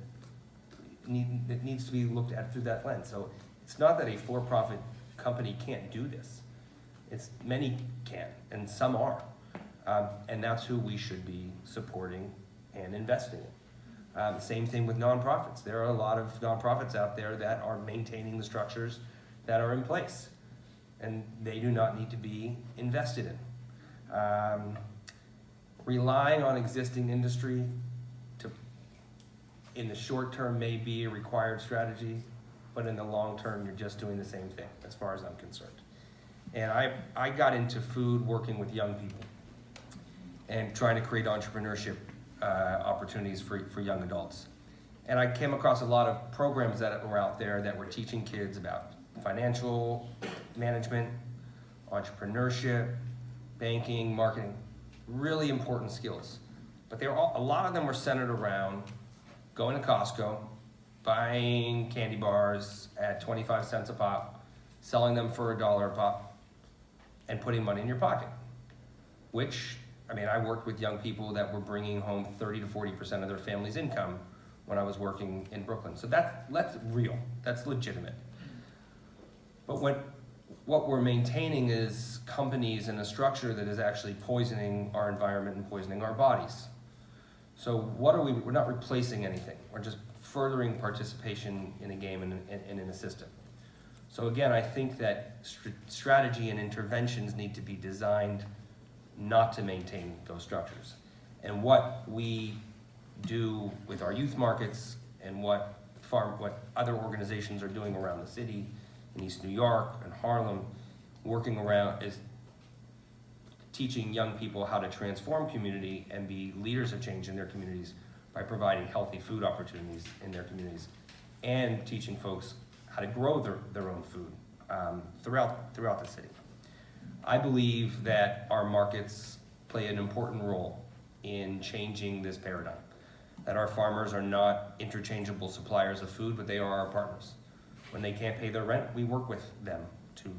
needs to be looked at through that lens. So it's not that a for-profit company can't do this. It's many can, and some are. And that's who we should be supporting and investing in. Same thing with nonprofits. There are a lot of nonprofits out there that are maintaining the structures that are in place, and they do not need to be invested in. Relying on existing industry in the short term may be a required strategy, but in the long term, you're just doing the same thing, as far as I'm concerned. And I got into food working with young people and trying to create entrepreneurship opportunities for young adults. And I came across a lot of programs that were out there that were teaching kids about financial management, entrepreneurship, banking, marketing, really important skills. But a lot of them were centered around going to Costco, buying candy bars at 25 cents a pop, selling them for $1 a pop, and putting money in your pocket. Which, I mean, I worked with young people that were bringing home 30 to 40% of their family's income when I was working in Brooklyn. So that's real, that's legitimate. But what we're maintaining is companies and a structure that is actually poisoning our environment and poisoning our bodies. So we're not replacing anything. We're just furthering participation in a game and in a system. So again, I think that strategy and interventions need to be designed not to maintain those structures. And what we do with our youth markets and what other organizations are doing around the city, in East New York and Harlem, working around is teaching young people how to transform community and be leaders of change in their communities by providing healthy food opportunities in their communities and teaching folks how to grow their own food throughout the city. I believe that our markets play an important role in changing this paradigm, that our farmers are not interchangeable suppliers of food, but they are our partners. When they can't pay their rent, we work with them to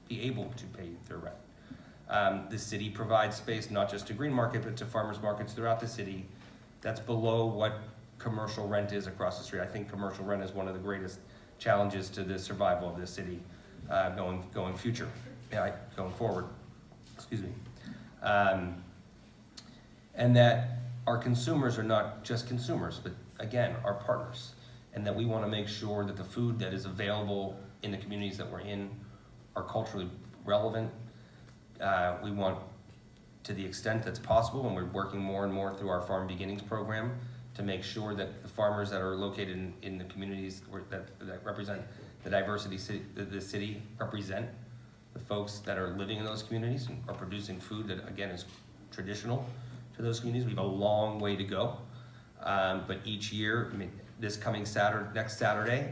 be able to pay their rent. The city provides space not just to Green Market, but to farmers markets throughout the city that's below what commercial rent is across the street. I think commercial rent is one of the greatest challenges to the survival of this city going forward. Excuse me. And that our consumers are not just consumers, but again, our partners. And that we want to make sure that the food that is available in the communities that we're in are culturally relevant. We want, to the extent that's possible, and we're working more and more through our Farm Beginnings program to make sure that the farmers that are located in the communities that represent the diversity the city represent the folks that are living in those communities and are producing food that, again, is traditional to those communities. We have a long way to go, but each year, I mean, this coming next Saturday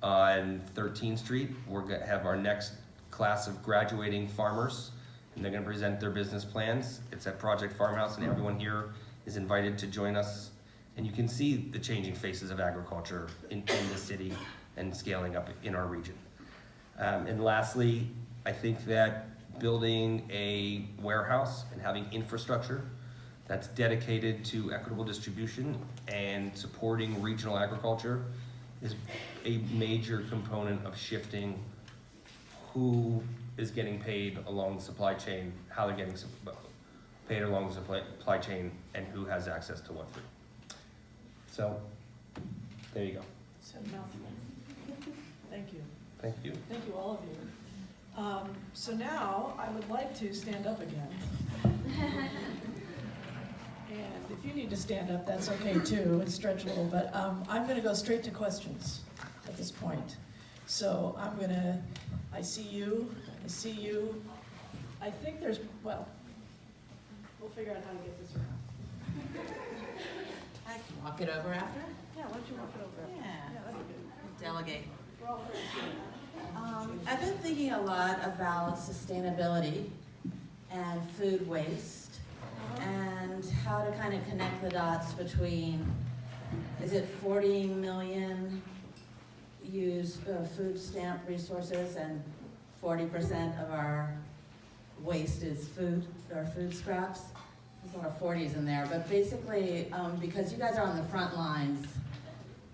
on 13th Street, we're gonna have our next class of graduating farmers, and they're gonna present their business plans. It's at Project Farmhouse, and everyone here is invited to join us. And you can see the changing faces of agriculture in the city and scaling up in our region. And lastly, I think that building a warehouse and having infrastructure that's dedicated to equitable distribution and supporting regional agriculture is a major component of shifting who is getting paid along the supply chain, how they're getting paid along the supply chain, and who has access to what food. So, there you go. So mouthful. Thank you. Thank you. Thank you, all of you. So now, I would like to stand up again. And if you need to stand up, that's okay too, and stretch a little, but I'm gonna go straight to questions at this point. So I'm gonna I see you, I see you. I think there's, well, we'll figure out how to get this around. I can walk it over after. Yeah, why don't you walk it over? Yeah. Yeah, that'd be good. Delegate. We're all friends here. I've been thinking a lot about sustainability and food waste and how to kind of connect the dots between, is it 40 million use food stamp resources and 40% of our waste is food, our food scraps. There's a lot of 40s in there, but basically, because you guys are on the front lines,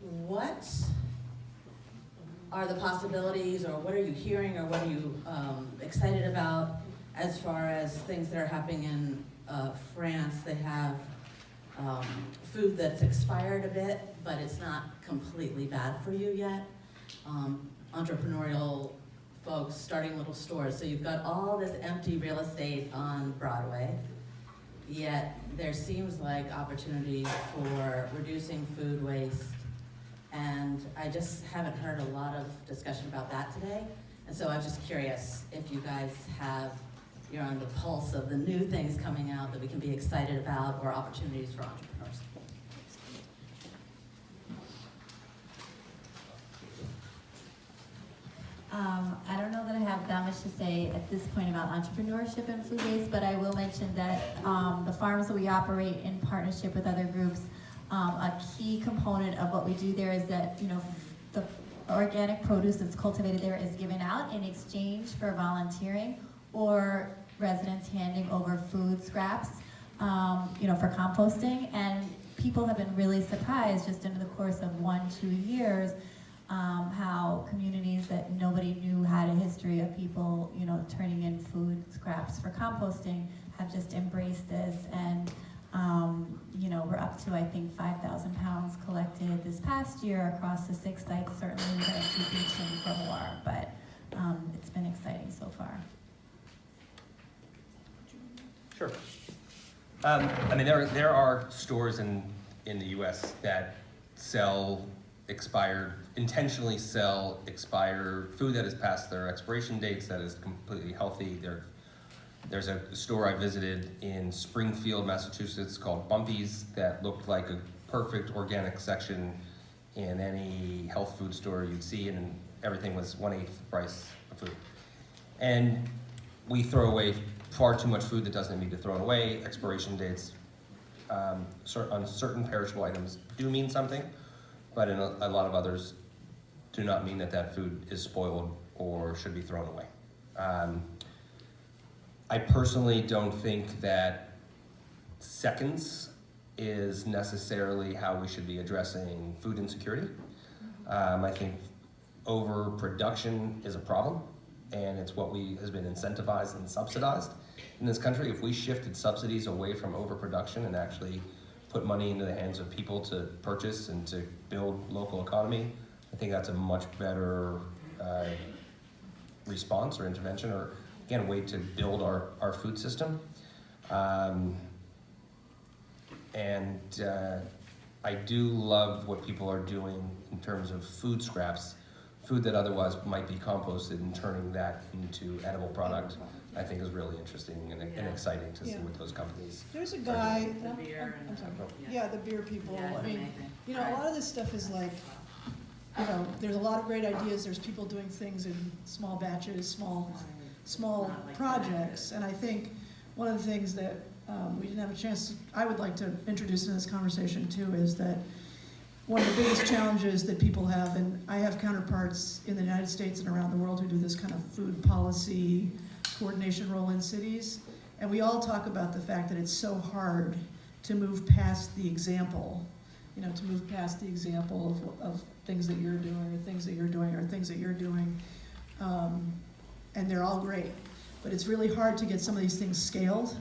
what are the possibilities, or what are you hearing, or what are you excited about as far as things that are happening in France? They have food that's expired a bit, but it's not completely bad for you yet. Entrepreneurial folks starting little stores. So you've got all this empty real estate on Broadway, yet there seems like opportunity for reducing food waste. And I just haven't heard a lot of discussion about that today. And so I'm just curious if you guys you're on the pulse of the new things coming out that we can be excited about, or opportunities for entrepreneurs. I don't know that I have that much to say at this point about entrepreneurship and food waste, but I will mention that the farms that we operate in partnership with other groups, a key component of what we do there is that, the organic produce that's cultivated there is given out in exchange for volunteering or residents handing over food scraps, for composting. And people have been really surprised just in the course of 1-2 years how communities that nobody knew had a history of people, turning in food scraps for composting have just embraced this. And we're up to, I think, 5,000 pounds collected this past year across the 6 sites. Certainly we're going to keep reaching for more, but it's been exciting so far. Sure. There are stores in the U.S. that intentionally sell expired food that has passed their expiration dates, that is completely healthy. There's a store I visited in Springfield, Massachusetts called Bumpy's that looked like a perfect organic section in any health food store you'd see, and everything was 1/8 the price of food. And we throw away far too much food that doesn't need to be thrown away. Expiration dates on certain perishable items do mean something, but in a lot of others do not mean that food is spoiled or should be thrown away. I personally don't think that seconds is necessarily how we should be addressing food insecurity. I think overproduction is a problem, and it's what has been incentivized and subsidized in this country. If we shifted subsidies away from overproduction and actually put money into the hands of people to purchase and to build local economy, I think that's a much better response or intervention, or again, a way to build our food system. I do love what people are doing in terms of food scraps, food that otherwise might be composted, and turning that into edible product. I think is really interesting and exciting to see Yeah. what those companies. There's a guy, The beer I'm and- sorry. yeah. Yeah, the beer people. Yeah, it's I mean, amazing. a lot of this stuff is like, there's a lot of great ideas. There's people doing things in small batches, small Not like projects. And I think one of the things that we didn't have a chance I would like to introduce in this conversation too, is that one of the biggest challenges that people have, and I have counterparts in the United States and around the world who do this kind of food policy coordination role in cities, and we all talk about the fact that it's so hard to move past the example, of things that you're doing, or things that you're doing, or things that you're doing, and they're all great. But it's really hard to get some of these things scaled,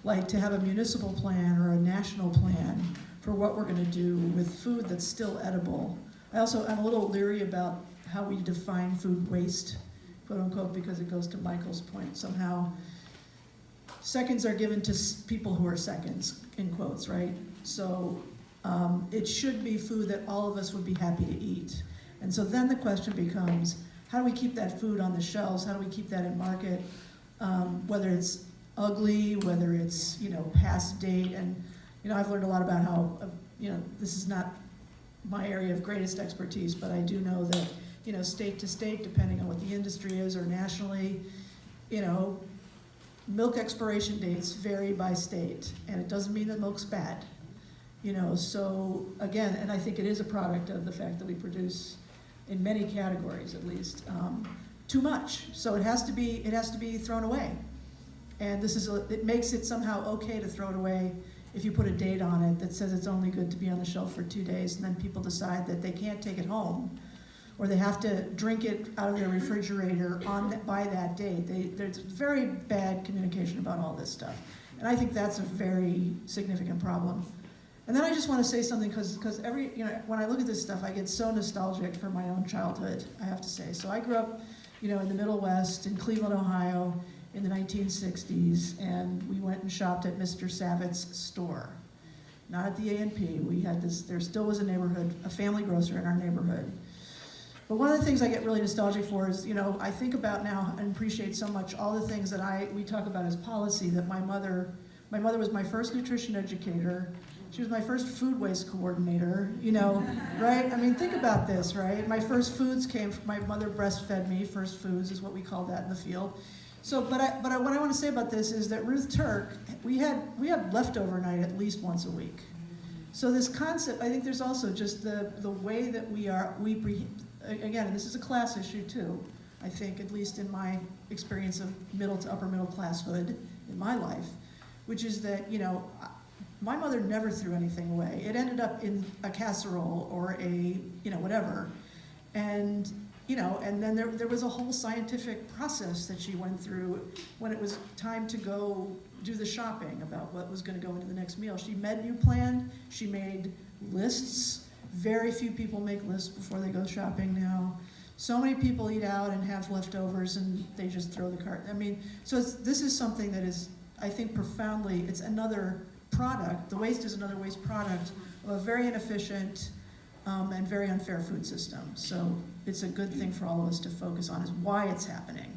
like to have a municipal plan or a national plan for what we're gonna do with food that's still edible. I'm a little leery about how we define food waste, quote unquote, because it goes to Michael's point. Somehow, seconds are given to people who are seconds, in quotes, right? So it should be food that all of us would be happy to eat. And so then the question becomes, how do we keep that food on the shelves? How do we keep that in market? Whether it's ugly, whether it's, you know, past date. And, you know, I've learned a lot about how, you know, this is not my area of greatest expertise, but I do know that, you know, state to state, depending on what the industry is, or nationally, you know, milk expiration dates vary by state, and it doesn't mean that milk's bad. You know, so again, and I think it is a product of the fact that we produce, in many categories at least, too much. So it has to be thrown away. And it makes it somehow okay to throw it away if you put a date on it that says it's only good to be on the shelf for 2 days, and then people decide that they can't take it home, or they have to drink it out of their refrigerator by that date. There's very bad communication about all this stuff. And I think that's a very significant problem. And then I just want to say something, because when I look at this stuff, I get so nostalgic for my own childhood, I have to say. So I grew up, you know, in the Middle West, in Cleveland, Ohio, in the 1960s, and we went and shopped at Mr. Savitz's store. Not at the A&P. We had this, there still was a family grocer in our neighborhood. But one of the things I get really nostalgic for is, you know, I think about now and appreciate so much all the things that we talk about as policy, that my mother was my first nutrition educator. She was my first food waste coordinator, you know, right? I mean, think about this, right? My first foods came from, my mother breastfed me. First foods is what we call that in the field. So, what I want to say about this is that Ruth Turk, we had leftover night at least once a week. So this concept, I think there's also just the way that again, and this is a class issue too, I think, at least in my experience of middle to upper middle classhood in my life, which is that, you know, my mother never threw anything away. It ended up in a casserole or a, you know, whatever. And, you know, and then there was a whole scientific process that she went through when it was time to go do the shopping about what was going to go into the next meal. She menu planned, she made lists. Very few people make lists before they go shopping now. So many people eat out and have leftovers and they just throw the cart. I mean, so this is something that is, I think, profoundly, it's another product, the waste is another waste product of a very inefficient and very unfair food system. So it's a good thing for all of us to focus on, is why it's happening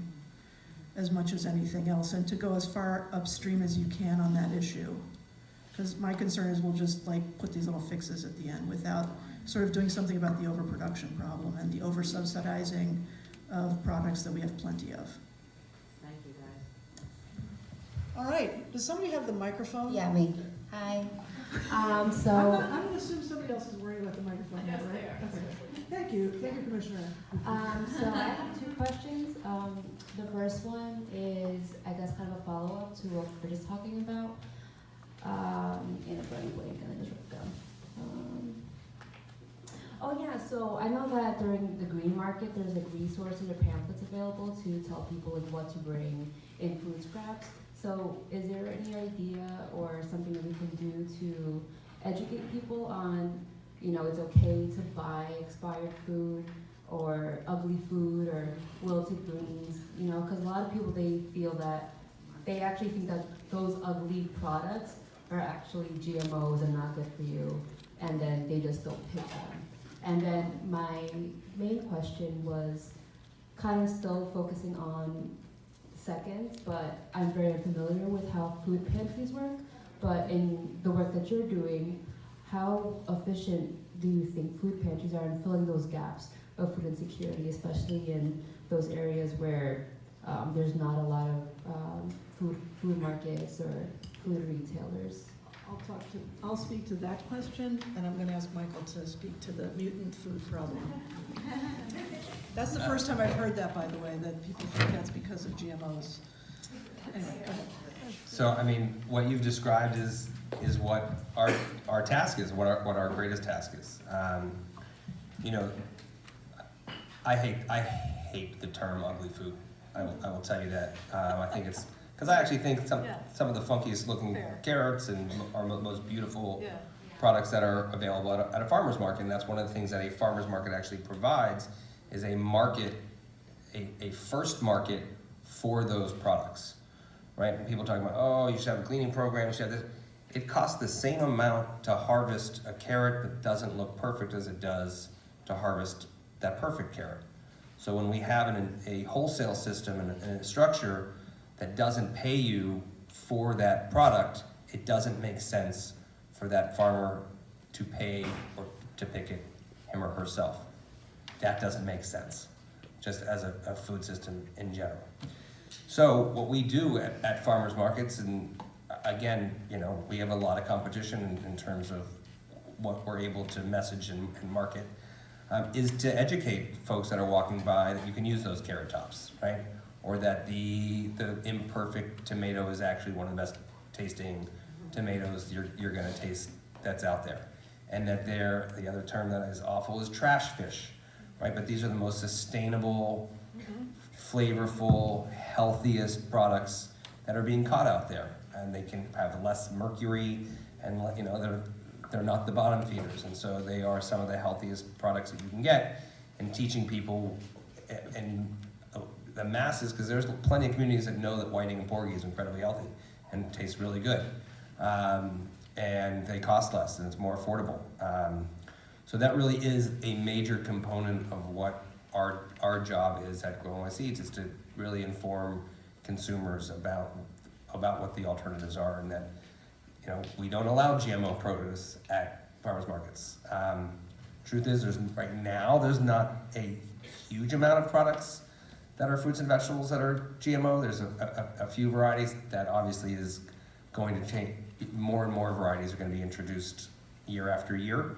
as much as anything else, and to go as far upstream as you can on that issue. Because my concern is we'll just like put these little fixes at the end without sort of doing something about the overproduction problem and the over-subsidizing of products that we have plenty of. Thank you, guys. All right, does somebody have the microphone? Yeah, me. Hi. I'm gonna assume somebody else is worried about the microphone, Yes, right? they are. Okay. Thank you, Commissioner. So I have two questions. The first one is, I guess, kind of a follow-up to what Chris is talking about. In a funny way, can I just go? Oh yeah, so I know that during the green market, there's like resources or pamphlets available to tell people like what to bring in food scraps. So is there any idea or something that we can do to educate people on, you know, it's okay to buy expired food or ugly food or wilted greens, you know, because a lot of people, they feel that, they actually think that those ugly products are actually GMOs and not good for you, and then they just don't pick them. And then my main question was kind of still focusing on seconds, but I'm very unfamiliar with how food pantries work. But in the work that you're doing, how efficient do you think food pantries are in filling those gaps of food insecurity, especially in those areas where there's not a lot of food markets or food retailers? I'll speak to that question, and I'm gonna ask Michael to speak to the mutant food problem. That's the first time I've heard that, by the way, that people think that's because of GMOs. Anyway, go ahead. So, I mean, what you've described is what our task is, what our greatest task is. You know, I hate the term ugly food. I will tell you that. I think it's, because I actually think some of the funkiest looking carrots and are most beautiful products that are available at a farmer's market, and that's one of the things that a farmer's market actually provides, is a market, a first market for those products, right? And people talking about, oh, you should have a cleaning program, you should have this. It costs the same amount to harvest a carrot that doesn't look perfect as it does to harvest that perfect carrot. So when we have a wholesale system and a structure that doesn't pay you for that product, it doesn't make sense for that farmer to pay or to pick it him or herself. That doesn't make sense, just as a food system in general. So what we do at farmers markets, and again, you know, we have a lot of competition in terms of what we're able to message and market, is to educate folks that are walking by that you can use those carrot tops, right? Or that the imperfect tomato is actually one of the best tasting tomatoes you're gonna taste that's out there. And that the other term that is awful is trash fish, right? But these are the most sustainable, flavorful, healthiest products that are being caught out there. And they can have less mercury and, you know, they're not the bottom feeders. And so they are some of the healthiest products that you can get. And teaching people and the masses, because there's plenty of communities that know that whiting and porgy is incredibly healthy and tastes really good. And they cost less and it's more affordable. So that really is a major component of what our job is at Growing with Seeds, is to really inform consumers about what the alternatives are, and that, you know, we don't allow GMO produce at farmers markets. Truth is, right now there's not a huge amount of products that are fruits and vegetables that are GMO. There's a few varieties that obviously is going to change. More and more varieties are going to be introduced year after year.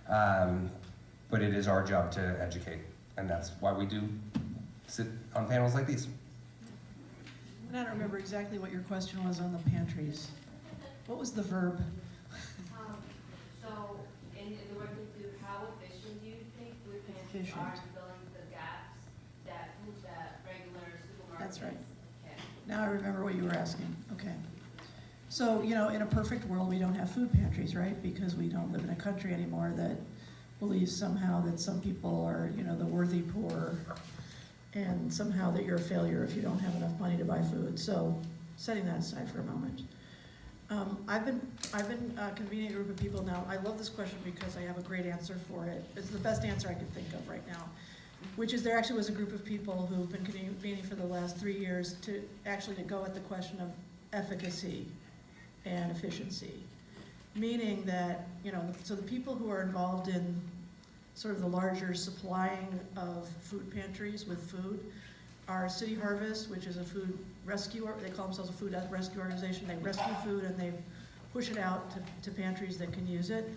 But it is our job to educate, and that's why we do sit on panels like these. And I don't remember exactly what your question was on the pantries. What was the verb? So, in the work that you do, how efficient do you think food pantries Efficient. are in filling the gaps that regular supermarkets? That's right. can? Now I remember what you were asking, okay. So, you know, in a perfect world, we don't have food pantries, right? Because we don't live in a country anymore that believes somehow that some people are, you know, the worthy poor, and somehow that you're a failure if you don't have enough money to buy food. So, setting that aside for a moment. I've been convening a group of people now. I love this question because I have a great answer for it. It's the best answer I can think of right now, which is there actually was a group of people who've been convening for the last 3 years to go at the question of efficacy and efficiency. Meaning that, you know, so the people who are involved in sort of the larger supplying of food pantries with food are City Harvest, which is a food rescue, they call themselves a food rescue organization. They rescue food and they push it out to pantries that can use it.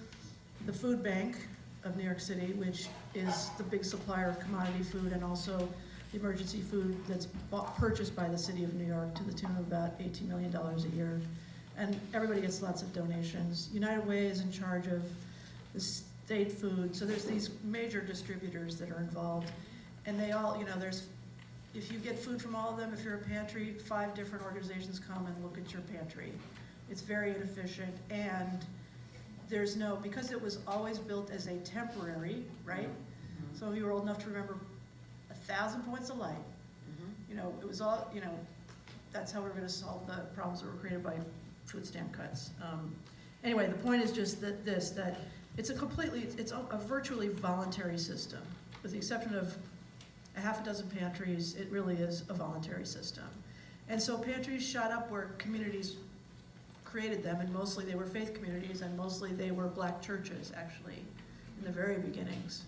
The Food Bank of New York City, which is the big supplier of commodity food and also the emergency food that's purchased by the City of New York to the tune of about $18 million a year. And everybody gets lots of donations. United Way is in charge of the state food. So there's these major distributors that are involved. And they all, you know, if you get food from all of them, if you're a pantry, 5 different organizations come and look at your pantry. It's very inefficient, and there's no, because it was always built as a temporary, right? So if you were old enough to remember 1,000 points of light, you know, it was all, you know, that's how we're gonna solve the problems that were created by food stamp cuts. Anyway, the point is just that it's a virtually voluntary system, with the exception of a half a dozen pantries. It really is a voluntary system. And so pantries shot up where communities created them, and mostly they were faith communities, and mostly they were black churches, actually, in the very beginnings.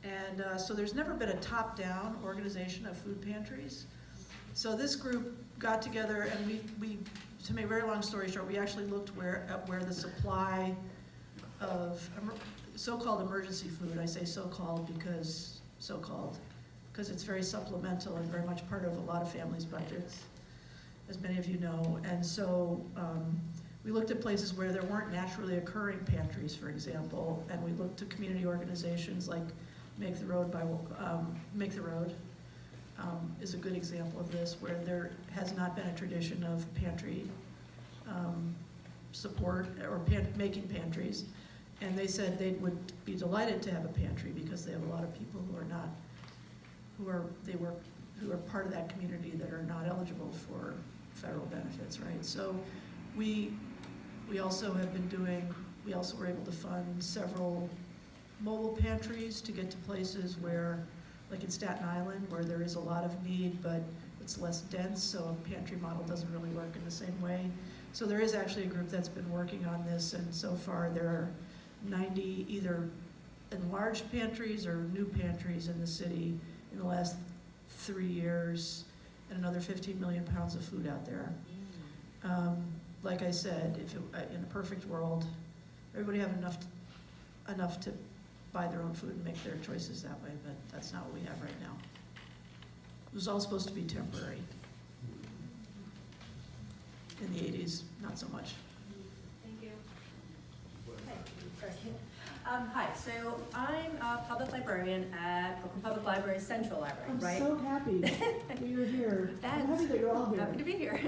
And so there's never been a top-down organization of food pantries. So this group got together, and we to make a very long story short, we actually looked at where the supply of so-called emergency food, I say so-called because it's very supplemental and very much part of a lot of families' budgets, as many of you know. And so we looked at places where there weren't naturally occurring pantries, for example, and we looked to community organizations like Make the Road is a good example of this, where there has not been a tradition of pantry support or making pantries. And they said they would be delighted to have a pantry because they have a lot of people who are part of that community that are not eligible for federal benefits, right? So we also were able to fund several mobile pantries to get to places where like in Staten Island, where there is a lot of need, but it's less dense, so a pantry model doesn't really work in the same way. So there is actually a group that's been working on this, and so far there are 90 either enlarged pantries or new pantries in the city in the last 3 years, and another 15 million pounds of food out there. Like I said, if in a perfect world, everybody have enough to buy their own food and make their choices that way, but that's not what we have right now. It was all supposed to be temporary. In the 80s, not so much. Thank you. Hi, so I'm a public librarian at Brooklyn Public Library Central Library, right? I'm so happy that you're here. I'm happy that you're all here. Happy to be here.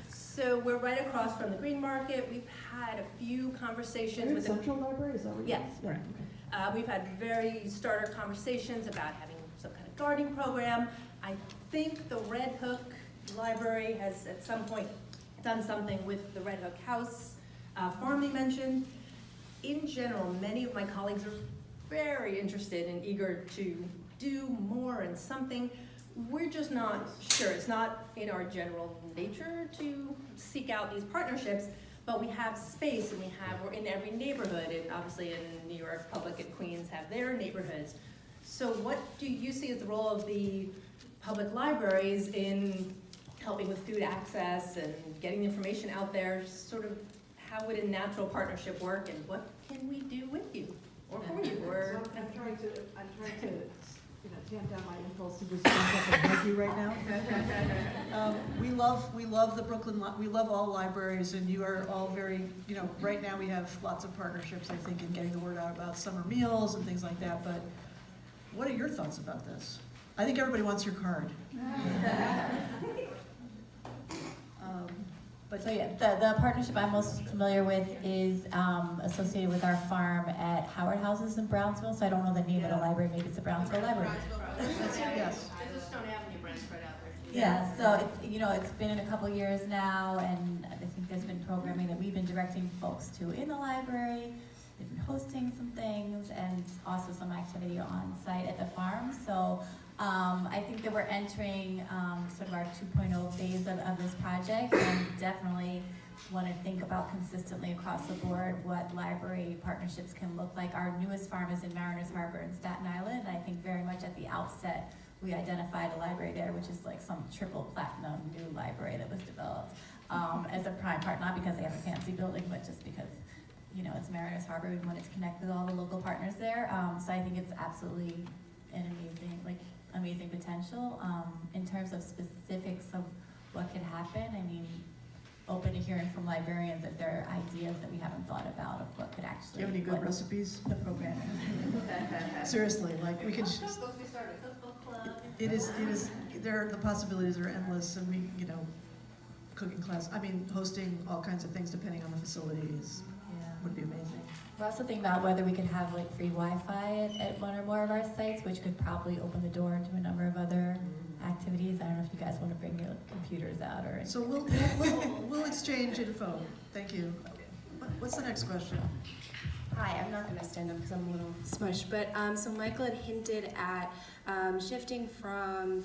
So we're right across from the Green Market. We've had a few conversations You're with at Central Library, is that what? Yes, Yeah, correct. okay. We've had very starter conversations about having some kind of gardening program. I think the Red Hook Library has at some point done something with the Red Hook House, formerly mentioned. In general, many of my colleagues are very interested and eager to do more and something. We're just not sure. It's not in our general nature to seek out these partnerships, but we have space and we're in every neighborhood, and obviously in New York, Public and Queens have their neighborhoods. So what do you see as the role of the public libraries in helping with food access and getting information out there? Sort of how would a natural partnership work, and what can we do with you or for you? Or So I'm trying to, tamp down my impulse to just jump up and hug you right now. We love the Brooklyn, we love all libraries, and you are all very, right now we have lots of partnerships, I think, in getting the word out about summer meals and things like that, but what are your thoughts about this? I think everybody wants your card. So yeah, the partnership I'm most familiar with is associated with our farm at Howard Houses in Brownsville. So I don't know the name of the library. Maybe it's the Brownsville Library. Yes. Stone Avenue branch right out there. Yeah. So it's been in a couple years now, and I think there's been programming that we've been directing folks to in the library. They've been hosting some things, and also some activity on site at the farm. So I think that we're entering sort of our 2.0 phase of this project, and definitely want to think about consistently across the board what library partnerships can look like. Our newest farm is in Mariners Harbor in Staten Island, and I think very much at the outset we identified a library there, which is like some triple platinum new library that was developed as a prime part, not because they have a fancy building, but just because it's Mariners Harbor. We wanted to connect with all the local partners there. So I think it's absolutely an amazing potential. In terms of specifics of what could happen, I mean, open to hearing from librarians if there are ideas that we haven't thought about of what could actually. Do you have any good recipes? The programming. Seriously, like we could just, Cookbooks, we started a cookbook club. it is, the possibilities are endless, and we, cooking class, hosting all kinds of things depending on the facilities would be amazing. We're also thinking about whether we could have free Wi-Fi at one or more of our sites, which could probably open the door to a number of other activities. I don't know if you guys want to bring your computers out or. So we'll exchange info. Thank you. What's the next question? Hi, I'm not going to stand up because I'm a little smushed, but so Michael had hinted at shifting from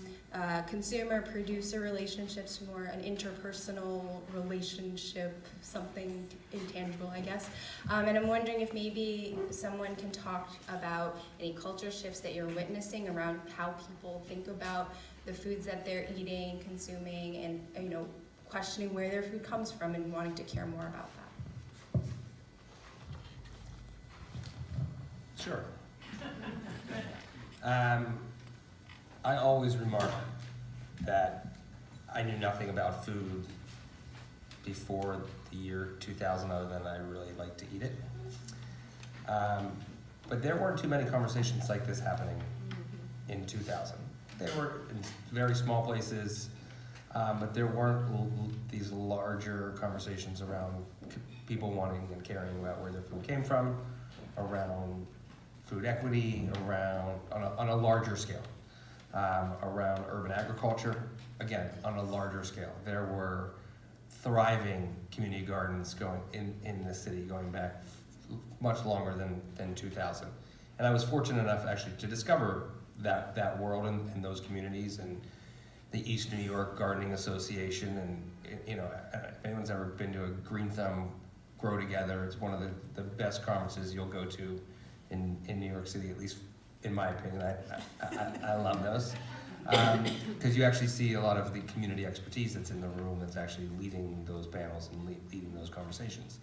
consumer-producer relationships to more an interpersonal relationship, something intangible, I guess. And I'm wondering if maybe someone can talk about any culture shifts that you're witnessing around how people think about the foods that they're eating, consuming, and questioning where their food comes from and wanting to care more about that. Sure. I always remark that I knew nothing about food before the year 2000, other than I really liked to eat it. But there weren't too many conversations like this happening in 2000. They were in very small places, but there weren't these larger conversations around people wanting and caring about where their food came from, around food equity, around on a larger scale, around urban agriculture, again, on a larger scale. There were thriving community gardens going in the city going back much longer than 2000. And I was fortunate enough actually to discover that world and those communities, and the East New York Gardening Association, and you know, if anyone's ever been to a Green Thumb Grow Together, it's one of the best conferences you'll go to in New York City, at least in my opinion. I love those. Because you actually see a lot of the community expertise that's in the room that's actually leading those panels and leading those conversations.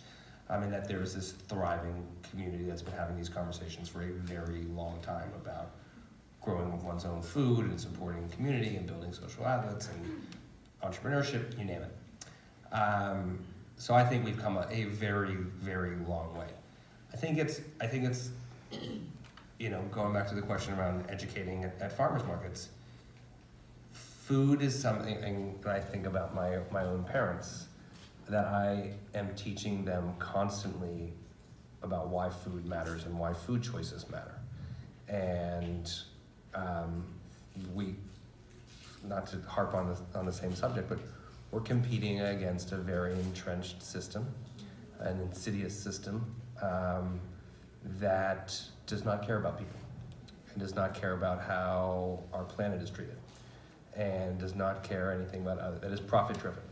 I mean, that there's this thriving community that's been having these conversations for a very long time about growing one's own food and supporting community and building social outlets and entrepreneurship, you name it. So I think we've come a very, very long way. I think it's, you know, going back to the question around educating at farmers markets, food is something that I think about my own parents, that I am teaching them constantly about why food matters and why food choices matter. And we, not to harp on the same subject, but we're competing against a very entrenched system, an insidious system that does not care about people and does not care about how our planet is treated, and does not care anything about other, that is profit driven.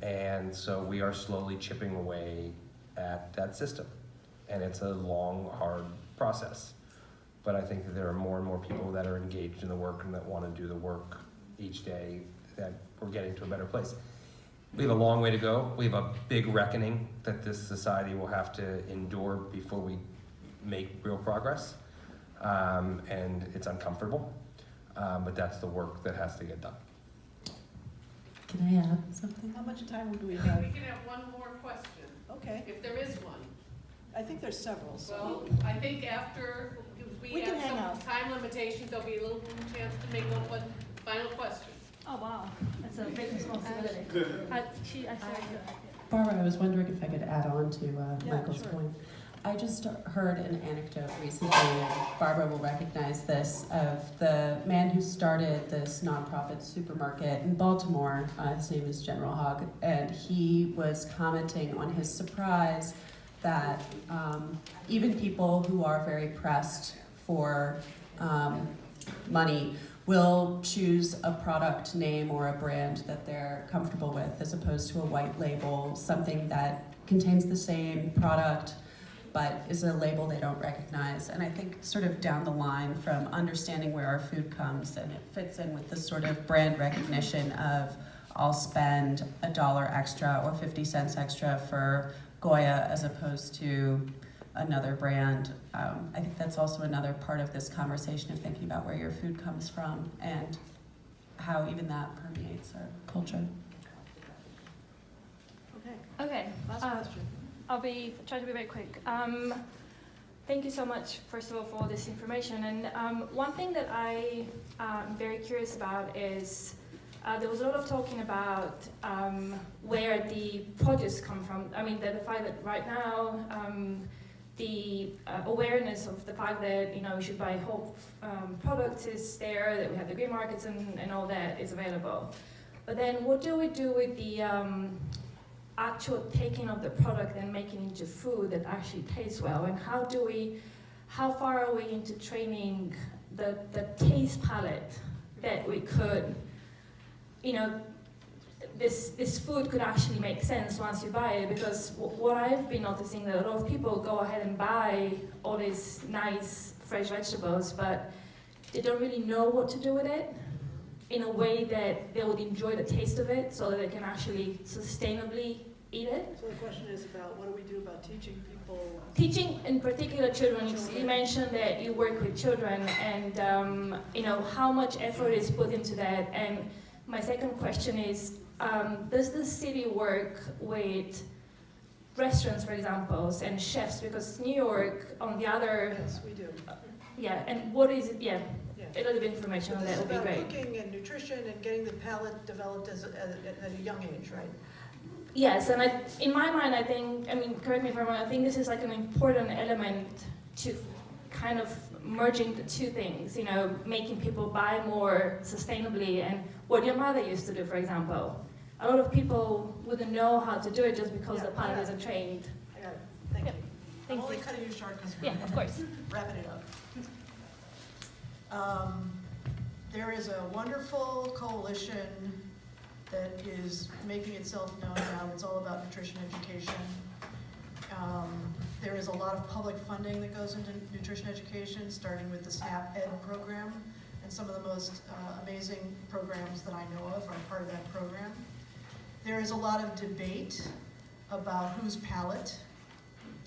And so we are slowly chipping away at that system. And it's a long, hard process. But I think that there are more and more people that are engaged in the work and that want to do the work each day, that we're getting to a better place. We have a long way to go. We have a big reckoning that this society will have to endure before we make real progress. And it's uncomfortable. But that's the work that has to get done. Can I add something? How much time do we We have? can have one more question, Okay, if there is one. I think there's several, so. Well, I think after, if We can hang have out. some time limitations, there'll be a little chance to make one final question. Oh, wow, that's a big responsibility. Barbara, I was wondering if I could add on to Yeah, Michael's sure. point. I just heard an anecdote recently, and Barbara will recognize this, of the man who started this nonprofit supermarket in Baltimore. His name is General Hogg, and he was commenting on his surprise that even people who are very pressed for money will choose a product name or a brand that they're comfortable with, as opposed to a white label, something that contains the same product but is a label they don't recognize. And I think sort of down the line from understanding where our food comes, and it fits in with this sort of brand recognition of I'll spend $1 extra or 50 cents extra for Goya as opposed to another brand. I think that's also another part of this conversation of thinking about where your food comes from and how even that permeates our culture. Okay, Okay, last question. I'll try to be very quick. Thank you so much, first of all, for all this information. And one thing that I am very curious about is there was a lot of talking about where the produce come from. I mean, the fact that right now the awareness of the fact that we should buy whole products is there, that we have the green markets and all that is available. But then what do we do with the actual taking of the product and making it into food that actually tastes well? And how far are we into training the taste palette that we could, this food could actually make sense once you buy it? Because what I've been noticing, that a lot of people go ahead and buy all these nice fresh vegetables, but they don't really know what to do with it in a way that they would enjoy the taste of it, so that they can actually sustainably eat it. So the question is about what do we do about teaching people? Teaching, in particular, children. You mentioned that you work with children, and how much effort is put into that. And my second question is, does the city work with restaurants, for example, and chefs? Because New York, on the other, Yes, we do. yeah. And what is it? Yeah, Yeah. a little bit of information on This that is would be about great. cooking and nutrition and getting the palate developed at a young age, right? Yes, and in my mind, I think, correct me if I'm wrong, I think this is like an important element to kind of merging the two things, making people buy more sustainably, and what your mother used to do, for example. A lot of people wouldn't know how to do it just because Yeah, the palate yeah. isn't trained. I got it. Thank you. Thank I'm only you. cutting you short because Yeah, of course. we're wrapping it up. There is a wonderful coalition that is making itself known now. It's all about nutrition education. There is a lot of public funding that goes into nutrition education, starting with the SNAP Ed program, and some of the most amazing programs that I know of are part of that program. There is a lot of debate about whose palate,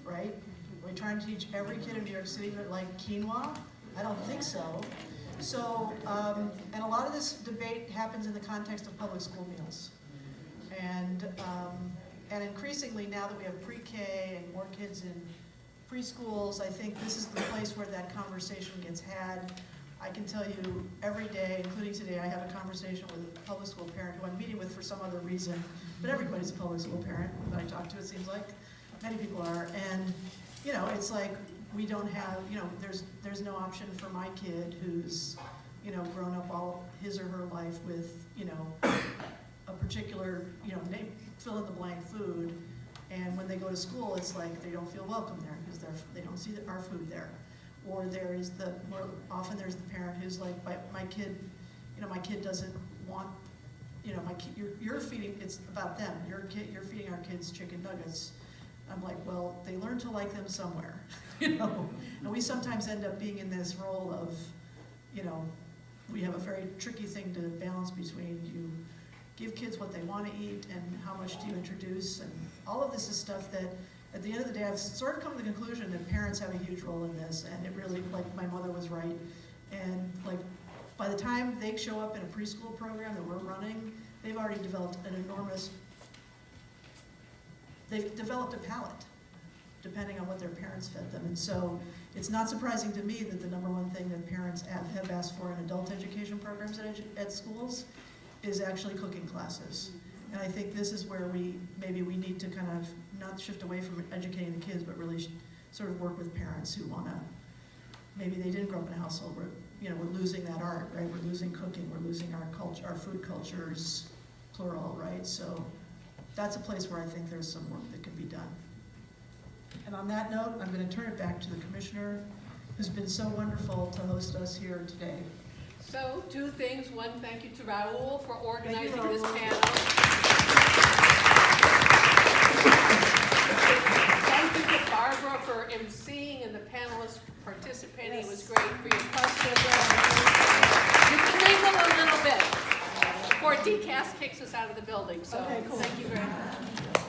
right? Are we trying to teach every kid in New York City to like quinoa? I don't think so. So, and a lot of this debate happens in the context of public school meals. And increasingly, now that we have pre-K and more kids in preschools, I think this is the place where that conversation gets had. I can tell you every day, including today, I have a conversation with a public school parent who I'm meeting with for some other reason, but everybody's a public school parent that I talk to, it seems like. Many people are, and you know, it's like we don't have, you know, there's no option for my kid who's, you know, grown up all his or her life with, you know, a particular, you know, name, fill in the blank food, and when they go to school, it's like they don't feel welcome there because they don't see our food there. Or there is more often there's the parent who's like, my kid, you know, my kid doesn't want, you know, you're feeding, it's about them. You're feeding our kids chicken nuggets. I'm like, well, they learn to like them somewhere, you know. And we sometimes end up being in this role of, you know, we have a very tricky thing to balance between you give kids what they want to eat and how much do you introduce, and all of this is stuff that at the end of the day I've sort of come to the conclusion that parents have a huge role in this, and it really, like my mother was right, and like by the time they show up in a preschool program that we're running, they've already developed they've developed a palate depending on what their parents fed them. And so it's not surprising to me that the number one thing that parents have asked for in adult education programs at schools is actually cooking classes. And I think this is where maybe we need to kind of not shift away from educating the kids, but really sort of work with parents who want to, maybe they didn't grow up in a household where, you know, we're losing that art, right? We're losing cooking, we're losing our culture, our food cultures, plural, right? So that's a place where I think there's some work that can be done. And on that note, I'm going to turn it back to the commissioner, who's been so wonderful to host us here today. So, two things. One, thank you to Raul for organizing Raul. this panel. Thank you to Barbara for emceeing and the panelists for participating. It was great for your questions. You can mingle a little bit before DCAS kicks us out of the building. So, Okay, cool. Thank you very much.